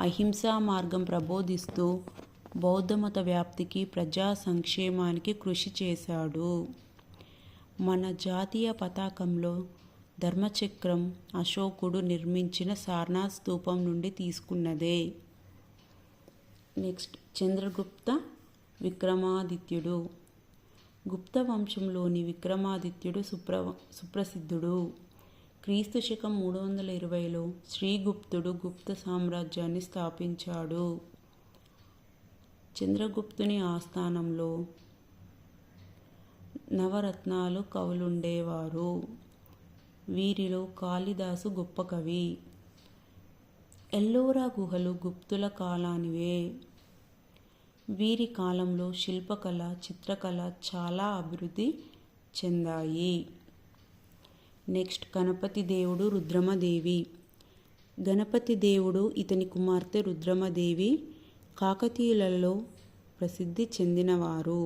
అహింసా మార్గం ప్రబోధిస్తూ బౌద్ధ మత వ్యాప్తికి, ప్రజా సంక్షేమానికి కృషి చేశాడు. మన జాతీయ పతాకంలో ధర్మచక్రం అశోకుడు నిర్మించిన సారనాథ్ స్తూపం నుండి తీసుకున్నదే. నెక్స్ట్ చంద్రగుప్త విక్రమాదిత్యుడు. గుప్త వంశంలోని విక్రమాదిత్యుడు సుప్రసిద్ధుడు. క్రీస్తు శకం 320లో శ్రీగుప్తుడు గుప్త సామ్రాజ్యాన్ని స్థాపించాడు. చంద్రగుప్తుని ఆస్థానంలో నవరత్నాలు కవులుండేవారు. వీరిలో కాళిదాసు గొప్ప కవి. ఎల్లోరా గుహలు గుప్తుల కాలానివే. వీరి కాలంలో శిల్పకళ, చిత్రకళ చాలా అభివృద్ధి చెందాయి. నెక్స్ట్ గణపతి దేవుడు, రుద్రమదేవి. గణపతి దేవుడు, ఇతని కుమార్తె రుద్రమదేవి కాకతీయులలో ప్రసిద్ధి చెందినవారు.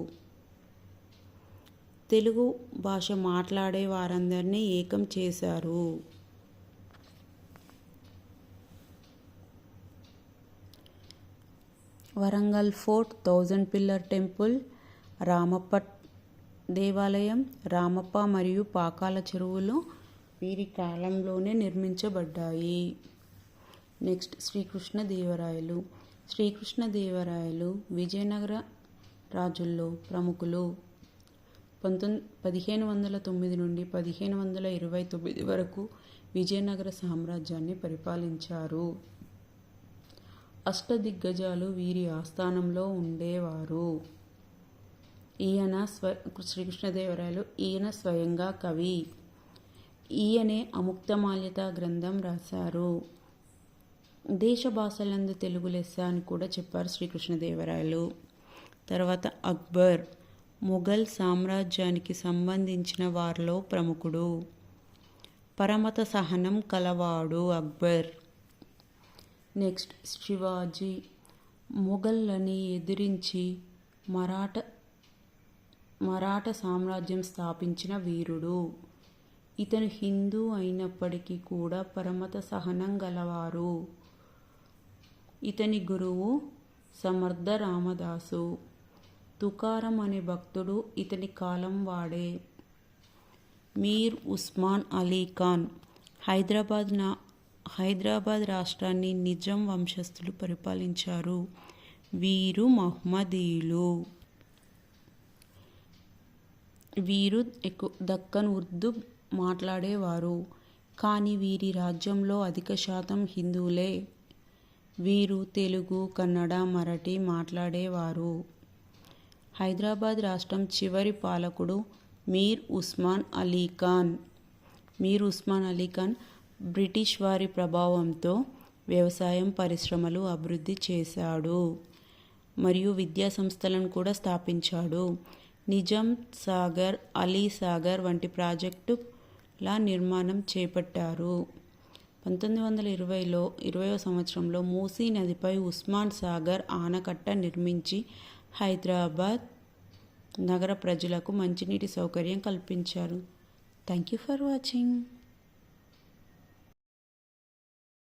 తెలుగు భాష మాట్లాడే వారందరినీ ఏకం చేశారు. Warangal fort, 1000 pillar temple, Ramappa దేవాలయం, రామప్ప మరియు పాకాల చెరువులు వీరి కాలంలోనే నిర్మించబడ్డాయి. నెక్స్ట్ శ్రీకృష్ణదేవరాయలు విజయనగర రాజుల్లో ప్రముఖులు. 1509 నుండి 1529 వరకు విజయనగర సామ్రాజ్యాన్ని పరిపాలించారు. అష్టదిగ్గజాలు వీరి ఆస్థానంలో ఉండేవారు. శ్రీకృష్ణదేవరాయలు స్వయంగా కవి. ఈయనే అముక్తమాల్యద గ్రంథం రాశారు. దేశ భాషలందు తెలుగు లెస్స అని కూడా చెప్పారు శ్రీకృష్ణదేవరాయలు. తర్వాత అక్బర్ మొఘల్ సామ్రాజ్యానికి సంబంధించిన వారిలో ప్రముఖుడు. పరమత సహనం కలవాడు అక్బర్. నెక్స్ట్ శివాజీ మొఘల్లని ఎదిరించి మరాఠ సామ్రాజ్యం స్థాపించిన వీరుడు. ఇతను హిందూ అయినప్పటికీ కూడా పరమత సహనం గలవారు. ఇతని గురువు సమర్థ రామదాసు. తుకారం అనే భక్తుడు ఇతని కాలం వాడే. మీర్ ఉస్మాన్ అలీ ఖాన్ హైదరాబాద్ రాష్ట్రాన్ని నిజాం వంశస్థులు పరిపాలించారు. వీరు మహ్మదీయులు. వీరు దక్కన్ ఉర్దూ మాట్లాడేవారు. కానీ వీరి రాజ్యంలో అధిక శాతం హిందువులే. వీరు తెలుగు, కన్నడ, మరాఠీ మాట్లాడేవారు. హైదరాబాద్ రాష్ట్రం చివరి పాలకుడు మీర్ ఉస్మాన్ అలీ ఖాన్. మీర్ ఉస్మాన్ అలీ ఖాన్ బ్రిటిష్ వారి ప్రభావంతో వ్యవసాయం, పరిశ్రమలు అభివృద్ధి చేశాడు మరియు విద్యా సంస్థలను కూడా స్థాపించాడు. నిజాం సాగర్, అలీ సాగర్ వంటి ప్రాజెక్టుల నిర్మాణం చేపట్టారు. 1920లో 20వ సంవత్సరంలో మూసీ నదిపై ఉస్మాన్ సాగర్ ఆనకట్ట నిర్మించి హైదరాబాద్ నగర ప్రజలకు మంచినీటి సౌకర్యం కల్పించారు. Thank you for watching.